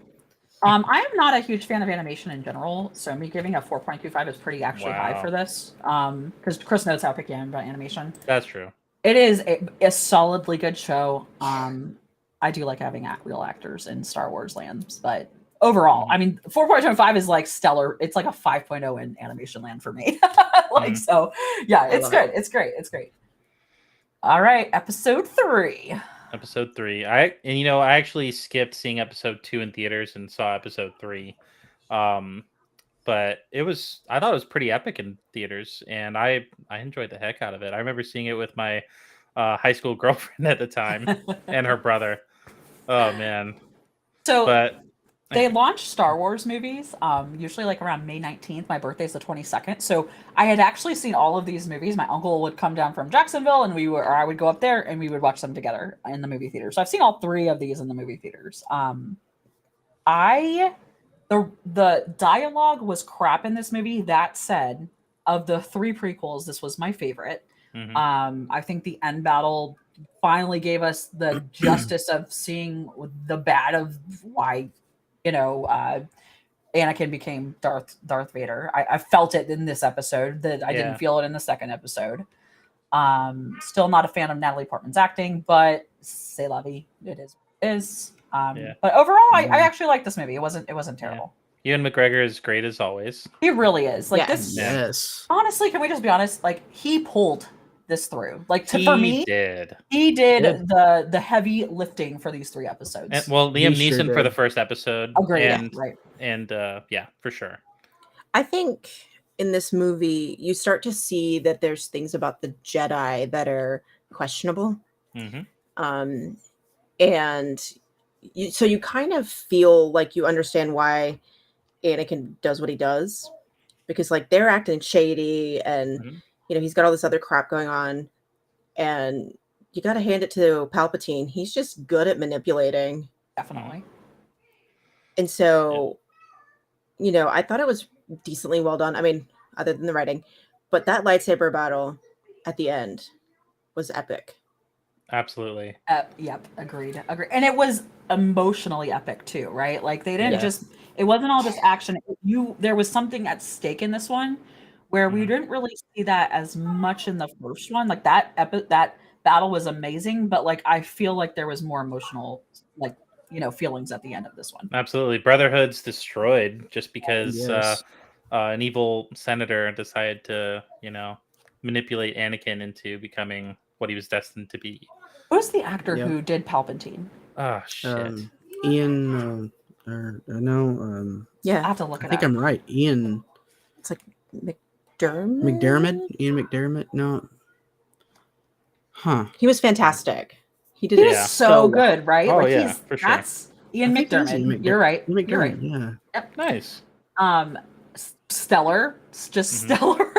[SPEAKER 2] I am not a huge fan of animation in general, so me giving a 4.25 is pretty actually high
[SPEAKER 1] Wow.
[SPEAKER 2] for this. Because Chris knows how picky I am about animation.
[SPEAKER 1] That's true.
[SPEAKER 2] It is a solidly good show. I do like having real actors in Star Wars lands, but overall, I mean, 4.25 is like stellar. It's like a 5.0 in animation land for me. So yeah, it's
[SPEAKER 3] love
[SPEAKER 2] good. It's great. It's great. All right, episode 3.
[SPEAKER 1] Episode 3. I actually skipped seeing episode 2 in theaters and saw episode 3. But I thought it was pretty epic in theaters, and I enjoyed the heck out of it. I remember seeing it with my high school girlfriend at the time and her brother. Oh man.
[SPEAKER 2] So
[SPEAKER 1] But
[SPEAKER 2] they launch Star Wars movies usually like around May 19th. My birthday's the 22nd. So I had actually seen all of these movies. My uncle would come down from Jacksonville and I would go up there and we would watch them together in the movie theater. So I've seen all three of these in the movie theaters. The dialogue was crap in this movie. That said, of the three prequels, this was my favorite. I think the end battle finally gave us the justice of seeing the bad of why, Anakin became Darth Vader. I felt it in this episode that I didn't feel it in the second episode. Still not a fan of Natalie Portman's acting, but c'est la vie. It is. But overall, I actually like this movie. It wasn't terrible.
[SPEAKER 1] Ewan McGregor is great as always.
[SPEAKER 2] He really is. Like
[SPEAKER 3] Yes.
[SPEAKER 2] this.
[SPEAKER 4] Yes.
[SPEAKER 2] Honestly, can we just be honest? Like he pulled this through. Like
[SPEAKER 1] He
[SPEAKER 2] for me,
[SPEAKER 1] did.
[SPEAKER 2] he did the heavy lifting for these three episodes.
[SPEAKER 1] And, well, Liam
[SPEAKER 4] He sure
[SPEAKER 1] Neeson for
[SPEAKER 4] did.
[SPEAKER 1] the first episode.
[SPEAKER 2] Agreed.
[SPEAKER 1] And,
[SPEAKER 2] Right.
[SPEAKER 1] And yeah, for sure.
[SPEAKER 3] I think in this movie, you start to see that there's things about the Jedi that are questionable.
[SPEAKER 1] Mm-hmm.
[SPEAKER 3] And so you kind of feel like you understand why Anakin does what he does, because like they're acting shady and he's got all this other crap going on, and you got to hand it to Palpatine. He's just good at manipulating.
[SPEAKER 2] Definitely.
[SPEAKER 3] And so, I thought it was decently well done. I mean, other than the writing, but that lightsaber battle at the end was epic.
[SPEAKER 1] Absolutely.
[SPEAKER 2] Yep. Agreed. And it was emotionally epic too, right? Like they didn't it wasn't all just action. There was something at stake in this one where we didn't really see that as much in the first one. Like that battle was amazing, but like I feel like there was more emotional feelings at the end of this one.
[SPEAKER 1] Absolutely. Brotherhood's destroyed just because
[SPEAKER 4] Yes.
[SPEAKER 1] an evil senator decided to, manipulate Anakin into becoming what he was destined to be.
[SPEAKER 2] Who's the actor
[SPEAKER 4] Yep.
[SPEAKER 2] who did Palpatine?
[SPEAKER 1] Oh, shit.
[SPEAKER 4] Ian,
[SPEAKER 3] Yeah,
[SPEAKER 2] I have to look
[SPEAKER 4] I
[SPEAKER 2] it
[SPEAKER 4] think
[SPEAKER 2] up.
[SPEAKER 4] I'm right. Ian
[SPEAKER 3] it's like McDermott.
[SPEAKER 4] Ian McDermott. No. Huh.
[SPEAKER 3] He was fantastic. He did
[SPEAKER 2] He
[SPEAKER 3] it
[SPEAKER 2] was so good, right?
[SPEAKER 1] Oh,
[SPEAKER 2] like
[SPEAKER 1] yeah, for sure.
[SPEAKER 2] That's Ian
[SPEAKER 4] I think it is
[SPEAKER 2] McDermott.
[SPEAKER 4] Ian
[SPEAKER 2] You're right.
[SPEAKER 4] Ian
[SPEAKER 2] You're right.
[SPEAKER 4] McDermott, yeah.
[SPEAKER 1] Nice.
[SPEAKER 2] Stellar, just stellar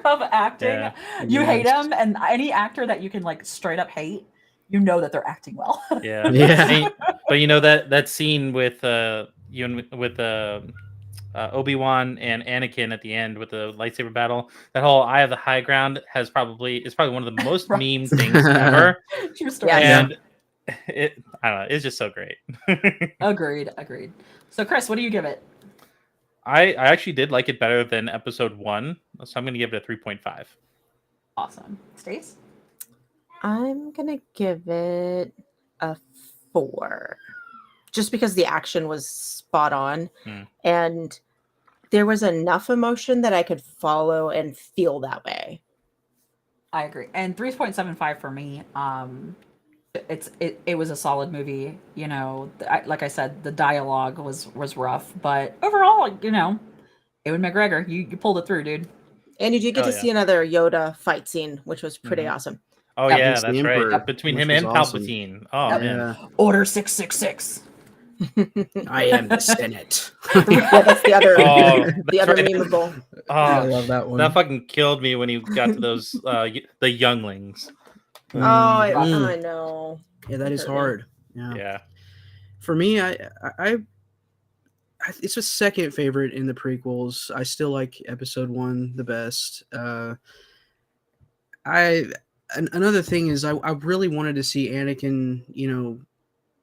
[SPEAKER 2] of acting.
[SPEAKER 1] Yeah.
[SPEAKER 2] You hate
[SPEAKER 4] Yes.
[SPEAKER 2] him, and any actor that you can like straight up hate, that they're acting well.
[SPEAKER 1] Yeah.
[SPEAKER 4] Yeah.
[SPEAKER 1] But that scene with Obi-Wan and Anakin at the end with the lightsaber battle, that whole "I have the high ground" is probably one of the most
[SPEAKER 2] Right.
[SPEAKER 1] meme things ever.
[SPEAKER 2] True story.
[SPEAKER 3] Yeah.
[SPEAKER 1] And I don't know, it's just so great.
[SPEAKER 2] Agreed. So, Chris, what do you give it?
[SPEAKER 1] I actually did like it better than episode 1, so I'm going to give it a 3.5.
[SPEAKER 2] Awesome. Stace?
[SPEAKER 3] I'm gonna give it a 4, just because the action was spot on, and there was enough emotion that I could follow and feel that way.
[SPEAKER 2] I agree. And 3.75 for me. It was a solid movie. Like I said, the dialogue was rough, but overall, Ewan McGregor, you pulled it through, dude.
[SPEAKER 3] And you did get to see another Yoda fight scene, which was pretty awesome.
[SPEAKER 1] Oh
[SPEAKER 2] Yep.
[SPEAKER 1] yeah,
[SPEAKER 4] Against the
[SPEAKER 1] that's right.
[SPEAKER 4] Emperor,
[SPEAKER 1] Between
[SPEAKER 4] which
[SPEAKER 1] him
[SPEAKER 4] was
[SPEAKER 1] and
[SPEAKER 4] awesome.
[SPEAKER 1] Palpatine. Oh
[SPEAKER 2] Yep.
[SPEAKER 1] man.
[SPEAKER 4] Yeah.
[SPEAKER 2] Order 666.
[SPEAKER 4] I am the Senate.
[SPEAKER 3] Yeah, that's the other
[SPEAKER 1] Oh,
[SPEAKER 3] the
[SPEAKER 1] that's
[SPEAKER 3] other
[SPEAKER 1] right.
[SPEAKER 3] memeable.
[SPEAKER 4] I
[SPEAKER 1] Oh,
[SPEAKER 4] love that one.
[SPEAKER 1] that fucking killed me when he got to those the younglings.
[SPEAKER 3] Oh, I
[SPEAKER 4] Mm.
[SPEAKER 3] know.
[SPEAKER 4] Yeah, that is
[SPEAKER 3] hurt me.
[SPEAKER 4] hard. Yeah.
[SPEAKER 1] Yeah.
[SPEAKER 4] For me, I it's a second favorite in the prequels. I still like episode 1 the best. Another thing is I really wanted to see Anakin,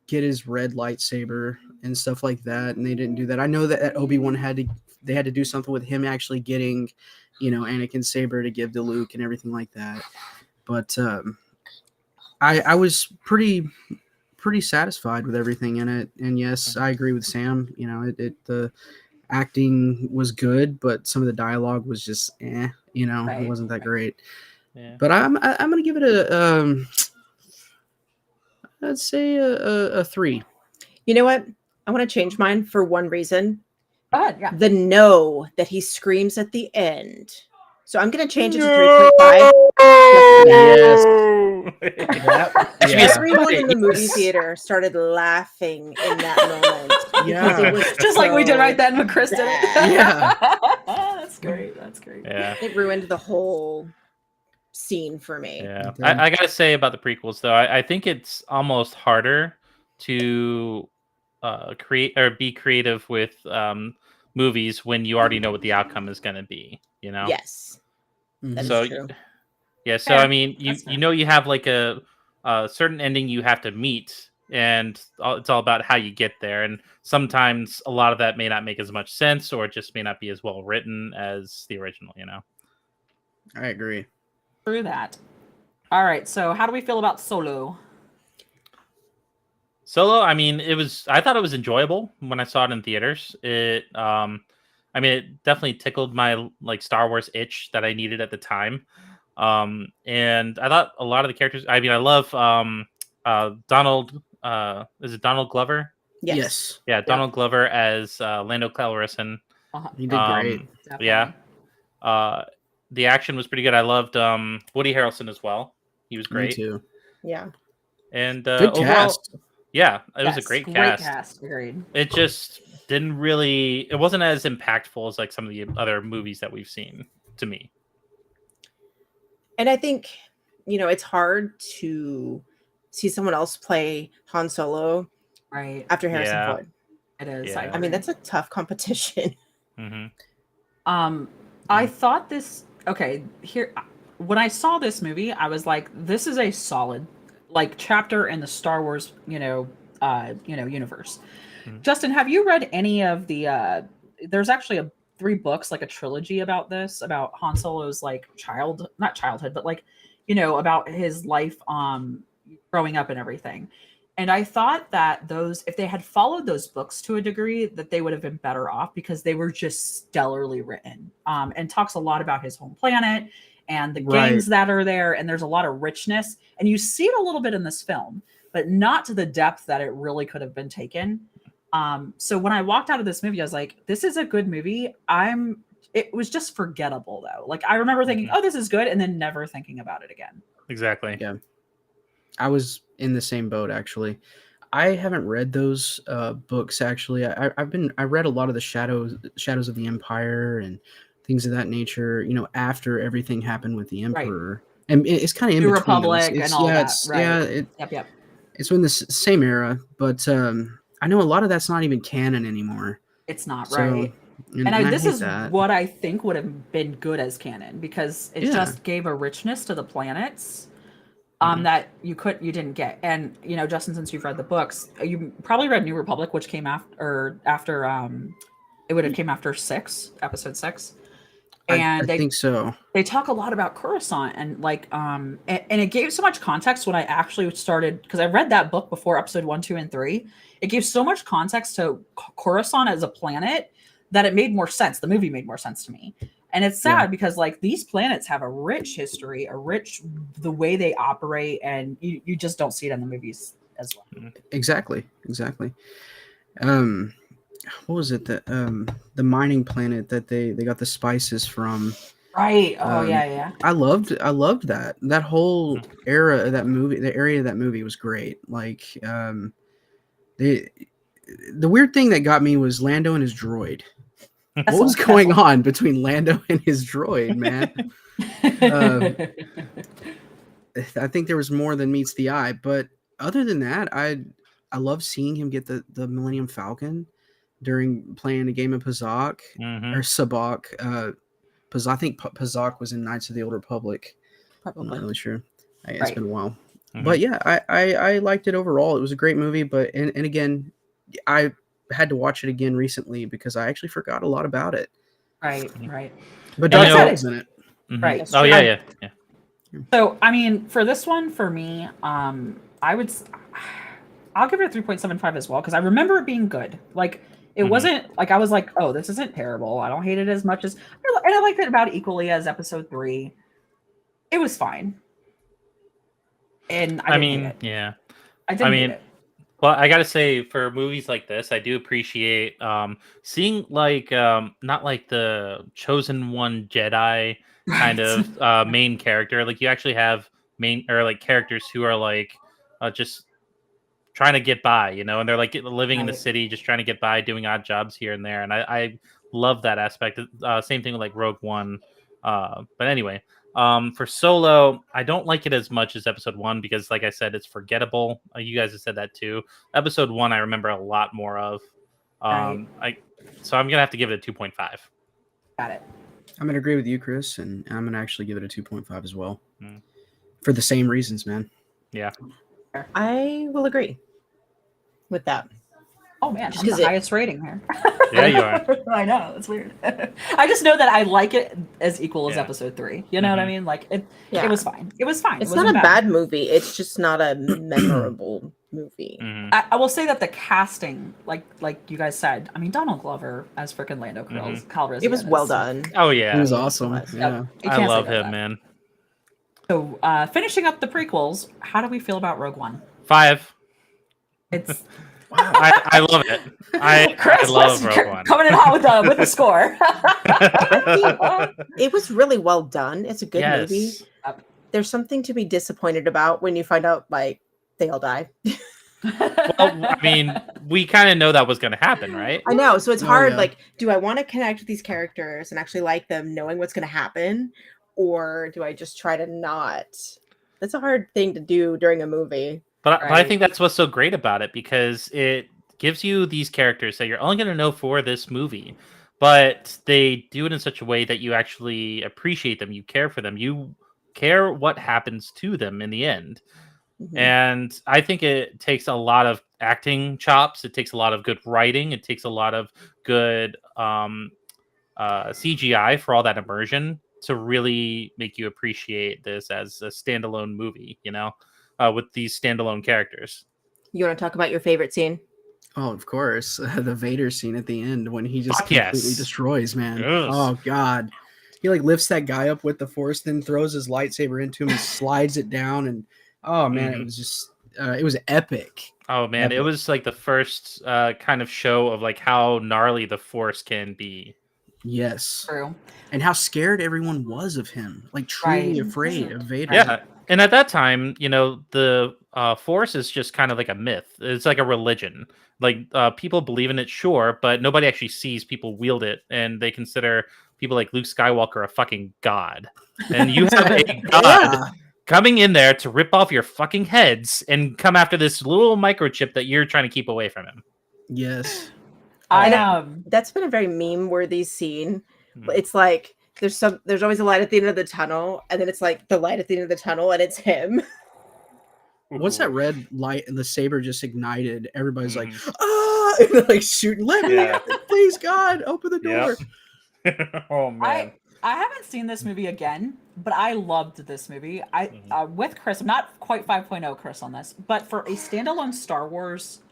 [SPEAKER 4] get his red lightsaber and stuff like that, and they didn't do that. I know that Obi-Wan had to do something with him actually getting, Anakin's saber to give to Luke and everything like that. But I was pretty satisfied with everything in it, and yes, I agree with Sam. The acting was good, but some of the dialogue was just
[SPEAKER 2] Right.
[SPEAKER 4] It wasn't that great.
[SPEAKER 1] Yeah.
[SPEAKER 4] But I'm gonna give it I'd say a 3.
[SPEAKER 3] You know what? I want to change mine for one reason.
[SPEAKER 2] Go ahead. Yeah.
[SPEAKER 3] The no that he screams at the end. So I'm going to change it to 3.5.
[SPEAKER 4] Yes.
[SPEAKER 1] Yep.
[SPEAKER 4] Yeah.
[SPEAKER 3] Everyone in the movie theater started laughing in that moment.
[SPEAKER 4] Yeah.
[SPEAKER 3] It was
[SPEAKER 2] Just like we did
[SPEAKER 3] so
[SPEAKER 2] right then when Chris did it.
[SPEAKER 4] Yeah.
[SPEAKER 2] That's great. That's great.
[SPEAKER 1] Yeah.
[SPEAKER 3] It ruined the whole scene for me.
[SPEAKER 1] Yeah,
[SPEAKER 4] Okay.
[SPEAKER 1] I gotta say about the prequels though, I think it's almost harder to create or be creative with movies when you already know what the outcome is gonna be. You know,
[SPEAKER 3] Yes, that is
[SPEAKER 1] so
[SPEAKER 3] true.
[SPEAKER 1] yeah, so I
[SPEAKER 2] Fair.
[SPEAKER 1] mean,
[SPEAKER 2] That's fair.
[SPEAKER 1] you know you have like a certain ending you have to meet, and it's all about how you get there. And sometimes a lot of that may not make as much sense, or it just may not be as well written as the original. You know.
[SPEAKER 4] I agree.
[SPEAKER 2] True that. All right. So, how do we feel about Solo?
[SPEAKER 1] Solo, I mean, I thought it was enjoyable when I saw it in theaters. I mean, it definitely tickled my like Star Wars itch that I needed at the time. And I thought a lot of the characters, I mean, I love Donald is it Donald Glover?
[SPEAKER 3] Yes.
[SPEAKER 1] Yeah, Donald Glover as Lando Calrissian.
[SPEAKER 2] Uh-huh.
[SPEAKER 4] He did great.
[SPEAKER 2] Definitely.
[SPEAKER 1] Yeah. The action was pretty good. I loved Woody Harrelson as well. He was
[SPEAKER 4] Me
[SPEAKER 1] great.
[SPEAKER 4] too.
[SPEAKER 3] Yeah.
[SPEAKER 1] And
[SPEAKER 4] Good
[SPEAKER 1] overall,
[SPEAKER 4] cast.
[SPEAKER 1] yeah, it was a
[SPEAKER 2] Yes,
[SPEAKER 1] great
[SPEAKER 2] great
[SPEAKER 1] cast.
[SPEAKER 2] Agreed.
[SPEAKER 1] It just didn't really, it wasn't as impactful as like some of the other movies that we've seen to me.
[SPEAKER 3] And I think, it's hard to see someone else play Han Solo
[SPEAKER 2] Right.
[SPEAKER 3] after Harrison
[SPEAKER 1] Yeah.
[SPEAKER 3] Ford.
[SPEAKER 2] It is.
[SPEAKER 1] Yeah.
[SPEAKER 3] I mean, that's a tough competition.
[SPEAKER 1] Hmm.
[SPEAKER 2] I thought this. Okay, here. When I saw this movie, I was like, "This is a solid, like, chapter in the Star Wars, universe."
[SPEAKER 1] Mhm.
[SPEAKER 2] Justin, have you read any of the? There's actually 3 books, like a trilogy about this, about Han Solo's like not childhood, but like, about his life, growing up and everything. And I thought that if they had followed those books to a degree, that they would have been better off because they were just stellarly written. And talks a lot about his home planet and the
[SPEAKER 4] Right.
[SPEAKER 2] gangs that are there. And there's a lot of richness. And you see it a little bit in this film, but not to the depth that it really could have been taken. So when I walked out of this movie, I was like, this is a good movie. It was just forgettable though. Like I remember thinking, oh, this is good. And then never thinking about it again.
[SPEAKER 1] Exactly.
[SPEAKER 4] Yeah. I was in the same boat actually. I haven't read those books actually. I read a lot of the Shadows of the Empire and things of that nature. After everything happened with the Emperor, and it's kind of in
[SPEAKER 2] New
[SPEAKER 4] between.
[SPEAKER 2] Republic
[SPEAKER 4] It's,
[SPEAKER 2] and all
[SPEAKER 4] yeah,
[SPEAKER 2] that,
[SPEAKER 4] it's,
[SPEAKER 2] right.
[SPEAKER 4] yeah.
[SPEAKER 2] Yep.
[SPEAKER 4] It's in the same era, but I know a lot of that's not even canon anymore.
[SPEAKER 2] It's not,
[SPEAKER 4] So,
[SPEAKER 2] right.
[SPEAKER 4] And
[SPEAKER 2] This
[SPEAKER 4] hate
[SPEAKER 2] is
[SPEAKER 4] that.
[SPEAKER 2] what I think would have been good as canon because it
[SPEAKER 4] Yeah.
[SPEAKER 2] just gave a richness to the planets
[SPEAKER 1] Mhm.
[SPEAKER 2] that you didn't get. And Justin, since you've read the books, you probably read New Republic, which came after it would have came after episode 6. And
[SPEAKER 4] I think so.
[SPEAKER 2] they talk a lot about Coruscant and like and it gave so much context when I actually started, because I read that book before episode 1, 2, and 3. It gave so much context to Coruscant as a planet that it made more sense. The movie made more sense to me. And it's sad because like these planets have a rich history, the way they operate, and you just don't see it in the movies as well.
[SPEAKER 4] Exactly. What was it, the mining planet that they got the spices from?
[SPEAKER 2] Right. Oh yeah.
[SPEAKER 4] I loved that whole era of that movie. The area of that movie was great. Like the weird thing that got me was Lando and his droid. What was going on between Lando and his droid, man? I think there was more than meets the eye, but other than that, I love seeing him get the Millennium Falcon during playing a game of Pazak or Sabak. I think Pazak was in Knights of the Old Republic.
[SPEAKER 3] Probably.
[SPEAKER 4] I'm not really sure. It's been a while.
[SPEAKER 1] Mhm.
[SPEAKER 4] But yeah, I liked it overall. It was a great movie, but and again, I had to watch it again recently because I actually forgot a lot about it.
[SPEAKER 2] Right.
[SPEAKER 4] But
[SPEAKER 1] You
[SPEAKER 4] Darth
[SPEAKER 1] know-
[SPEAKER 4] Vader's in it.
[SPEAKER 1] Mhm.
[SPEAKER 2] Right.
[SPEAKER 3] That's
[SPEAKER 1] Oh
[SPEAKER 3] true.
[SPEAKER 1] yeah.
[SPEAKER 2] So, I mean, for this one, for me, I'll give it a 3.75 as well because I remember it being good. Like, it
[SPEAKER 1] Mhm.
[SPEAKER 2] wasn't like I was like, oh, this isn't terrible. I don't hate it as much as, and I liked it about equally as episode 3. It was fine, and I didn't hate it.
[SPEAKER 1] Yeah.
[SPEAKER 2] I didn't hate
[SPEAKER 1] mean,
[SPEAKER 2] it.
[SPEAKER 1] Well, I gotta say, for movies like this, I do appreciate seeing like not like the chosen one Jedi kind of main character. Like you actually have main or like characters who are like just trying to get by, and they're like living in the
[SPEAKER 2] Right.
[SPEAKER 1] city, just trying to get by, doing odd jobs here and there, and I love that aspect. Same thing with like Rogue One, but anyway, for Solo, I don't like it as much as Episode 1 because, like I said, it's forgettable. You guys have said that too. Episode 1, I remember a lot more of. So I'm gonna have to give it a 2.5.
[SPEAKER 2] Got it.
[SPEAKER 4] I'm gonna agree with you, Chris, and I'm gonna actually give it a 2.5 as well,
[SPEAKER 1] Mm.
[SPEAKER 4] for the same reasons, man.
[SPEAKER 1] Yeah.
[SPEAKER 3] I will agree with that.
[SPEAKER 2] Oh man,
[SPEAKER 3] Just
[SPEAKER 2] I'm the
[SPEAKER 3] 'cause it-
[SPEAKER 2] highest rating here.
[SPEAKER 1] Yeah, you are.
[SPEAKER 2] I know, it's weird. I just know that I like it as equal as
[SPEAKER 1] Yeah.
[SPEAKER 2] Episode 3. You know what I
[SPEAKER 1] Mhm.
[SPEAKER 2] mean? Like it
[SPEAKER 3] Yeah.
[SPEAKER 2] was fine. It was fine.
[SPEAKER 3] It's
[SPEAKER 2] It
[SPEAKER 3] not
[SPEAKER 2] wasn't
[SPEAKER 3] a bad movie. It's just not a memorable movie.
[SPEAKER 1] Mhm.
[SPEAKER 2] I will say that the casting, like you guys said, I mean Donald Glover as freaking Lando Calrissian.
[SPEAKER 3] It was well done.
[SPEAKER 1] Oh yeah,
[SPEAKER 4] It was
[SPEAKER 3] It
[SPEAKER 4] awesome.
[SPEAKER 3] was.
[SPEAKER 4] Yeah.
[SPEAKER 2] You
[SPEAKER 1] I
[SPEAKER 2] can't say
[SPEAKER 1] love
[SPEAKER 2] that.
[SPEAKER 1] him, man.
[SPEAKER 2] So finishing up the prequels, how do we feel about Rogue One?
[SPEAKER 1] 5.
[SPEAKER 2] It's
[SPEAKER 1] I love it. I love Rogue One.
[SPEAKER 2] coming in hot with the score.
[SPEAKER 3] I think it was really well done. It's a good movie.
[SPEAKER 1] Yes.
[SPEAKER 3] There's something to be disappointed about when you find out like they all die.
[SPEAKER 1] Well, I mean, we kind of know that was going to happen, right?
[SPEAKER 3] I know, so it's
[SPEAKER 4] Oh,
[SPEAKER 3] hard.
[SPEAKER 4] yeah.
[SPEAKER 3] Like, do I want to connect with these characters and actually like them, knowing what's going to happen, or do I just try to not? That's a hard thing to do during a movie.
[SPEAKER 1] But I
[SPEAKER 2] Right.
[SPEAKER 1] think that's what's so great about it because it gives you these characters that you're only going to know for this movie, but they do it in such a way that you actually appreciate them. You care for them. You care what happens to them in the end.
[SPEAKER 3] Mhm.
[SPEAKER 1] And I think it takes a lot of acting chops. It takes a lot of good writing. It takes a lot of good CGI for all that immersion to really make you appreciate this as a standalone movie, with these standalone characters.
[SPEAKER 3] You want to talk about your favorite scene?
[SPEAKER 4] Oh, of course. The Vader scene at the end when he just
[SPEAKER 1] Fuck
[SPEAKER 4] completely
[SPEAKER 1] yes.
[SPEAKER 4] destroys, man.
[SPEAKER 1] Yes.
[SPEAKER 4] Oh god. He like lifts that guy up with the force, then throws his lightsaber into him and slides it down, and oh man,
[SPEAKER 1] Mhm.
[SPEAKER 4] it was just it was epic.
[SPEAKER 1] Oh man, it
[SPEAKER 4] Epic.
[SPEAKER 1] was like the first kind of show of like how gnarly the Force can be.
[SPEAKER 4] Yes.
[SPEAKER 2] True.
[SPEAKER 4] And how scared everyone was of him. Like truly
[SPEAKER 2] Right.
[SPEAKER 4] afraid of Vader.
[SPEAKER 1] Yeah, and at that time, the Force is just kind of like a myth. It's like a religion. Like people believe in it, sure, but nobody actually sees people wield it, and they consider people like Luke Skywalker a fucking god. And you have a god
[SPEAKER 4] Yeah.
[SPEAKER 1] coming in there to rip off your fucking heads and come after this little microchip that you're trying to keep away from him.
[SPEAKER 4] Yes.
[SPEAKER 3] That's been a very meme-worthy scene.
[SPEAKER 1] Hmm.
[SPEAKER 3] It's like there's always a light at the end of the tunnel, and then it's like the light at the end of the tunnel, and it's him.
[SPEAKER 4] Once that red light and the saber just ignited, everybody's like,
[SPEAKER 1] Mhm.
[SPEAKER 4] ah, and they're like shooting, let me
[SPEAKER 1] Yeah.
[SPEAKER 4] out, please God, open the door.
[SPEAKER 1] Yep. Oh man.
[SPEAKER 2] I haven't seen this movie again, but I loved this movie. With Chris, I'm not quite 5.0 Chris on this, but for a standalone Star Wars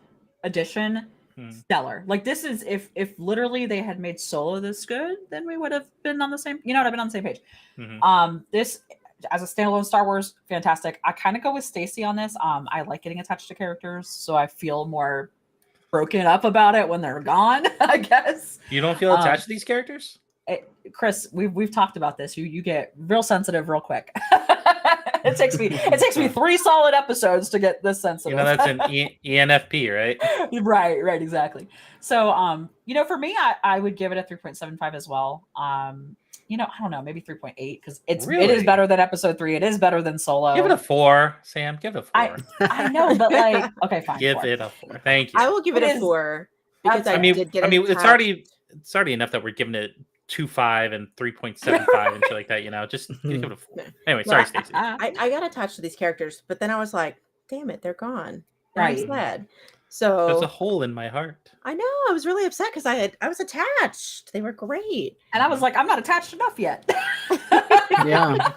[SPEAKER 2] edition, stellar. Like this is if literally they had made Solo this good, then we would have been on the same. I've been on the same page.
[SPEAKER 1] Mhm.
[SPEAKER 2] This as a standalone Star Wars, fantastic. I kind of go with Stacy on this. I like getting attached to characters, so I feel more broken up about it when they're gone. I guess.
[SPEAKER 1] You don't feel attached to these characters?
[SPEAKER 2] Chris, we've talked about this. You get real sensitive real quick. it takes me 3 solid episodes to get this sensitive.
[SPEAKER 1] That's an ENFP, right?
[SPEAKER 2] right, exactly. So for me, I would give it a 3.75 as well. I don't know, maybe 3.8 because it is
[SPEAKER 1] Really?
[SPEAKER 2] better than episode 3. It is better than Solo.
[SPEAKER 1] Give it a 4, Sam. Give it a 4.
[SPEAKER 2] I know, but like, okay, fine.
[SPEAKER 1] Give
[SPEAKER 2] 4.
[SPEAKER 1] it a 4. Thank you.
[SPEAKER 3] I will give it
[SPEAKER 2] It
[SPEAKER 3] a
[SPEAKER 2] is-
[SPEAKER 3] 4 because
[SPEAKER 2] I
[SPEAKER 3] did get
[SPEAKER 1] it's
[SPEAKER 3] attached.
[SPEAKER 1] already enough that we're giving it 2.5 and 3.75 and shit like that. Just give it a 4. Anyway, sorry, Stacey.
[SPEAKER 3] I got attached to these characters, but then I was like, damn it, they're gone. And I'm
[SPEAKER 2] Right.
[SPEAKER 3] sad.
[SPEAKER 1] There's
[SPEAKER 3] So
[SPEAKER 1] a hole in my heart.
[SPEAKER 3] I know I was really upset because I was attached. They were great.
[SPEAKER 2] And I was like, I'm not attached enough yet.
[SPEAKER 4] Yeah.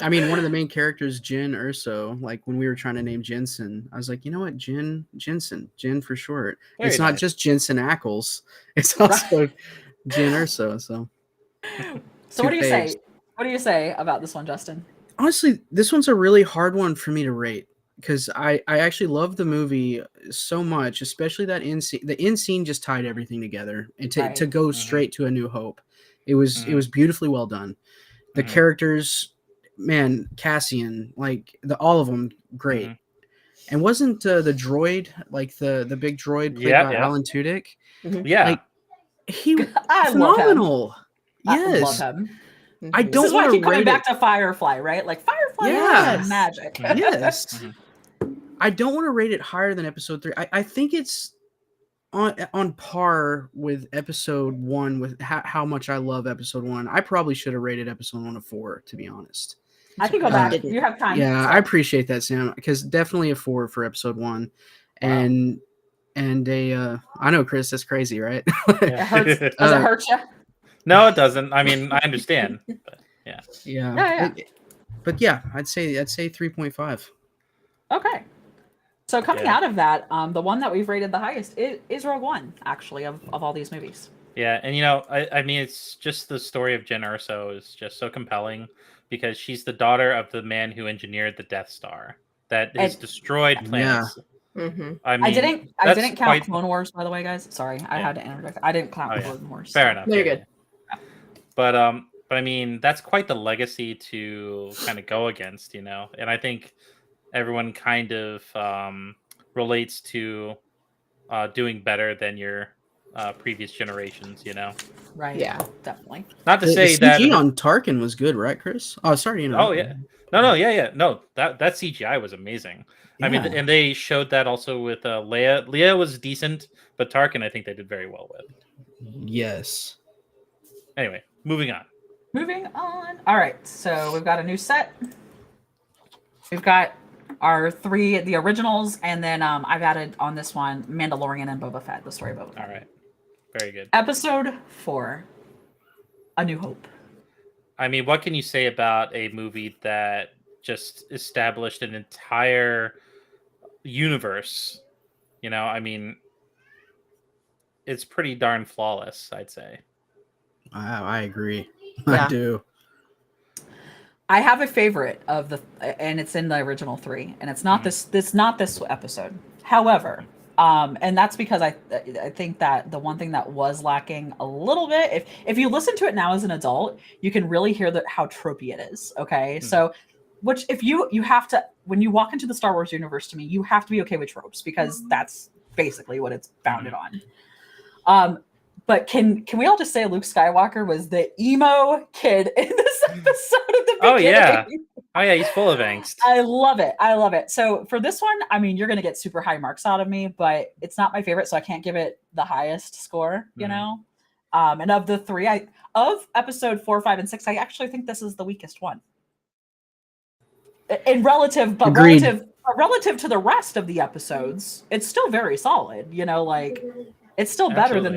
[SPEAKER 4] I mean, one of the main characters, Jin Urso, like when we were trying to name Jensen, I was like, you know what, Jensen, Jin for short.
[SPEAKER 1] Very
[SPEAKER 4] it's not
[SPEAKER 1] nice.
[SPEAKER 4] just Jensen Ackles. It's also Jin Urso. So
[SPEAKER 2] So what do you
[SPEAKER 4] Two
[SPEAKER 2] say?
[SPEAKER 4] faves.
[SPEAKER 2] What do you say about this one, Justin?
[SPEAKER 4] honestly, this one's a really hard one for me to rate because I actually love the movie so much, especially that end scene. The end scene just tied everything together, and to
[SPEAKER 2] Right.
[SPEAKER 4] go
[SPEAKER 1] Mhm.
[SPEAKER 4] straight to A New Hope. It was
[SPEAKER 1] Mhm.
[SPEAKER 4] beautifully well done. The
[SPEAKER 1] Mhm.
[SPEAKER 4] characters, man, Cassian, like all of them, great.
[SPEAKER 1] Mhm.
[SPEAKER 4] And wasn't the droid, like the big droid played
[SPEAKER 1] Yeah,
[SPEAKER 4] by
[SPEAKER 1] yeah.
[SPEAKER 4] Alan Tudyk?
[SPEAKER 1] Yeah.
[SPEAKER 4] Like, he was
[SPEAKER 2] I love him.
[SPEAKER 4] phenomenal.
[SPEAKER 2] I love
[SPEAKER 4] Yes.
[SPEAKER 2] him.
[SPEAKER 4] I
[SPEAKER 3] Mhm.
[SPEAKER 2] This
[SPEAKER 4] don't
[SPEAKER 2] is why I
[SPEAKER 4] want to
[SPEAKER 2] keep coming
[SPEAKER 4] rate
[SPEAKER 2] back
[SPEAKER 4] it.
[SPEAKER 2] to Firefly, right? Like Firefly
[SPEAKER 4] Yeah.
[SPEAKER 2] is magic.
[SPEAKER 1] Mhm.
[SPEAKER 4] Yes.
[SPEAKER 1] Mhm.
[SPEAKER 4] I don't want to rate it higher than episode 3. I think it's on par with episode 1 with how much I love episode 1. I probably should have rated episode 1 a 4, to be honest.
[SPEAKER 2] I can go
[SPEAKER 3] surprised
[SPEAKER 2] back.
[SPEAKER 3] you didn't.
[SPEAKER 2] You have time.
[SPEAKER 4] Yeah,
[SPEAKER 2] so.
[SPEAKER 4] I appreciate that, Sam, because definitely a 4 for episode 1.
[SPEAKER 1] Wow.
[SPEAKER 4] And a I know, Chris, that's crazy, right?
[SPEAKER 2] It hurts. Does it hurt you?
[SPEAKER 1] No, it doesn't. I mean, I understand. But
[SPEAKER 4] Yeah.
[SPEAKER 2] Yeah.
[SPEAKER 4] But yeah, I'd say 3.5.
[SPEAKER 2] Okay. So coming
[SPEAKER 1] Yeah.
[SPEAKER 2] out of that, the one that we've rated the highest is Rogue One, actually, of all these movies.
[SPEAKER 1] Yeah, and I mean, it's just the story of Jen Erso is just so compelling because she's the daughter of the man who engineered the Death Star that has
[SPEAKER 2] And-
[SPEAKER 1] destroyed planets.
[SPEAKER 3] Mhm.
[SPEAKER 1] I mean,
[SPEAKER 2] I
[SPEAKER 1] that's
[SPEAKER 2] didn't count
[SPEAKER 1] quite-
[SPEAKER 2] Clone Wars, by the way, guys. Sorry, I
[SPEAKER 1] Yeah.
[SPEAKER 2] had to interject. I didn't count
[SPEAKER 1] Oh, yeah.
[SPEAKER 2] Clone Wars.
[SPEAKER 1] Fair enough.
[SPEAKER 3] No, you're
[SPEAKER 1] yeah,
[SPEAKER 3] good.
[SPEAKER 1] yeah. But I mean, that's quite the legacy to kind of go against, and I think everyone kind of relates to doing better than your previous generations,
[SPEAKER 2] Right.
[SPEAKER 3] Yeah.
[SPEAKER 2] Definitely.
[SPEAKER 1] Not to
[SPEAKER 4] The
[SPEAKER 1] say
[SPEAKER 4] CG
[SPEAKER 1] that.
[SPEAKER 4] on Tarkin was good, right, Chris? Oh, sorry,
[SPEAKER 1] Oh yeah, no, yeah, no. That CGI was amazing. I mean,
[SPEAKER 4] Yeah.
[SPEAKER 1] and they showed that also with Leia. Leia was decent, but Tarkin, I think they did very well with.
[SPEAKER 4] Yes.
[SPEAKER 1] Anyway, moving on.
[SPEAKER 2] Moving on. All right. So we've got a new set. We've got our 3, the originals, and then I've added on this one Mandalorian and Boba Fett, the story of Boba Fett.
[SPEAKER 1] All right, very good.
[SPEAKER 2] Episode 4, A New Hope.
[SPEAKER 1] I mean, what can you say about a movie that just established an entire universe? I mean, it's pretty darn flawless, I'd say.
[SPEAKER 4] I agree.
[SPEAKER 3] Yeah.
[SPEAKER 4] I do.
[SPEAKER 2] I have a favorite of and it's in the original 3, and it's not this. It's not this episode. However, and that's because I think that the one thing that was lacking a little bit, if you listen to it now as an adult, you can really hear how tropey it is. Okay, so which if you have to, when you walk into the Star Wars universe, to me, you have to be okay with tropes because that's basically what it's founded on. But can we all just say Luke Skywalker was the emo kid in this episode at the beginning?
[SPEAKER 1] Oh yeah, he's full of angst.
[SPEAKER 2] I love it. So for this one, I mean, you're gonna get super high marks out of me, but it's not my favorite, so I can't give it the highest score. And of the 3, of episode 4, 5, and 6, I actually think this is the weakest one. In relative, but
[SPEAKER 4] Agreed.
[SPEAKER 2] relative to the rest of the episodes, it's still very solid. Like it's still better than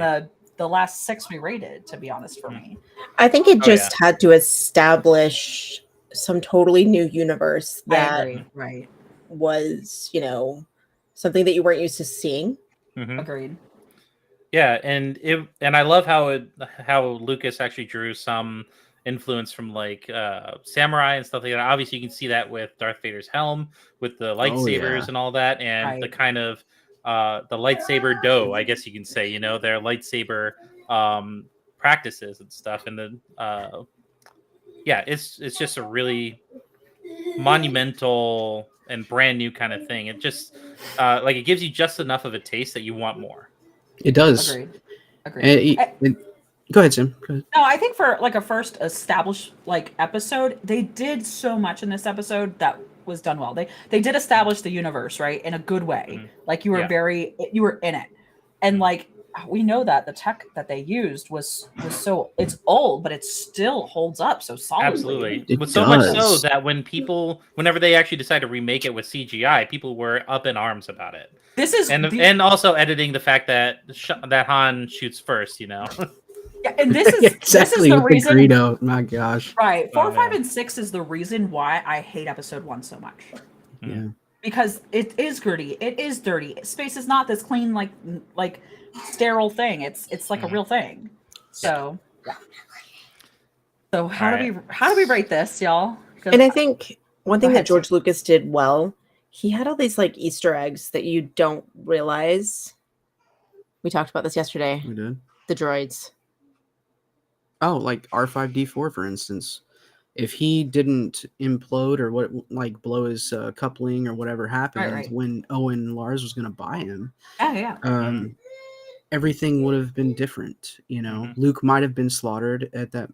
[SPEAKER 2] the last 6 we rated, to be honest, for me.
[SPEAKER 3] I think it
[SPEAKER 1] Oh,
[SPEAKER 3] just had to establish some totally new universe
[SPEAKER 2] I
[SPEAKER 3] that
[SPEAKER 2] agree. Right.
[SPEAKER 3] was, something that you weren't used to seeing.
[SPEAKER 1] Mhm.
[SPEAKER 2] Agreed.
[SPEAKER 1] Yeah, and I love how Lucas actually drew some influence from like samurai and stuff like that. Obviously, you can see that with Darth Vader's helm, with the lightsabers and all that, and the kind of the lightsaber dough, I guess you can say. Their lightsaber practices and stuff, and then it's just a really monumental and brand new kind of thing. It just it gives you just enough of a taste that you want more.
[SPEAKER 4] It does.
[SPEAKER 2] Agreed.
[SPEAKER 4] Go ahead, Sam. Go ahead.
[SPEAKER 2] No, I think for like a first established episode, they did so much in this episode that was done well. They did establish the universe, right, in a good way. Like you were you were in it, and we know that the tech that they used was so, it's old, but it still holds up so solidly.
[SPEAKER 1] Absolutely.
[SPEAKER 4] It
[SPEAKER 1] But so much
[SPEAKER 4] does.
[SPEAKER 1] so that whenever they actually decided to remake it with CGI, people were up in arms about it.
[SPEAKER 2] This is
[SPEAKER 1] And also editing the fact that that Han shoots first,
[SPEAKER 2] yeah, and this is
[SPEAKER 4] exactly
[SPEAKER 2] the reason.
[SPEAKER 4] Greedo. My gosh.
[SPEAKER 2] Right, 4,
[SPEAKER 1] Oh,
[SPEAKER 2] 5,
[SPEAKER 1] yeah.
[SPEAKER 2] and 6 is the reason why I hate episode 1 so much.
[SPEAKER 4] Yeah.
[SPEAKER 2] Because it is gritty, it is dirty. Space is not this clean, like sterile thing. It's like a real thing. So yeah. So how do we rate this, y'all?
[SPEAKER 3] And I think one thing
[SPEAKER 2] ahead,
[SPEAKER 3] that George Lucas did well, he had all these Easter eggs that you don't realize. We talked about this yesterday.
[SPEAKER 4] We did.
[SPEAKER 3] The droids.
[SPEAKER 4] Oh, like R5D4, for instance. if he didn't implode or what, like blow his coupling or whatever happened
[SPEAKER 2] right.
[SPEAKER 4] when Owen Lars was going to buy him,
[SPEAKER 2] Yeah.
[SPEAKER 4] everything would have been different. You know, Luke might have been slaughtered at that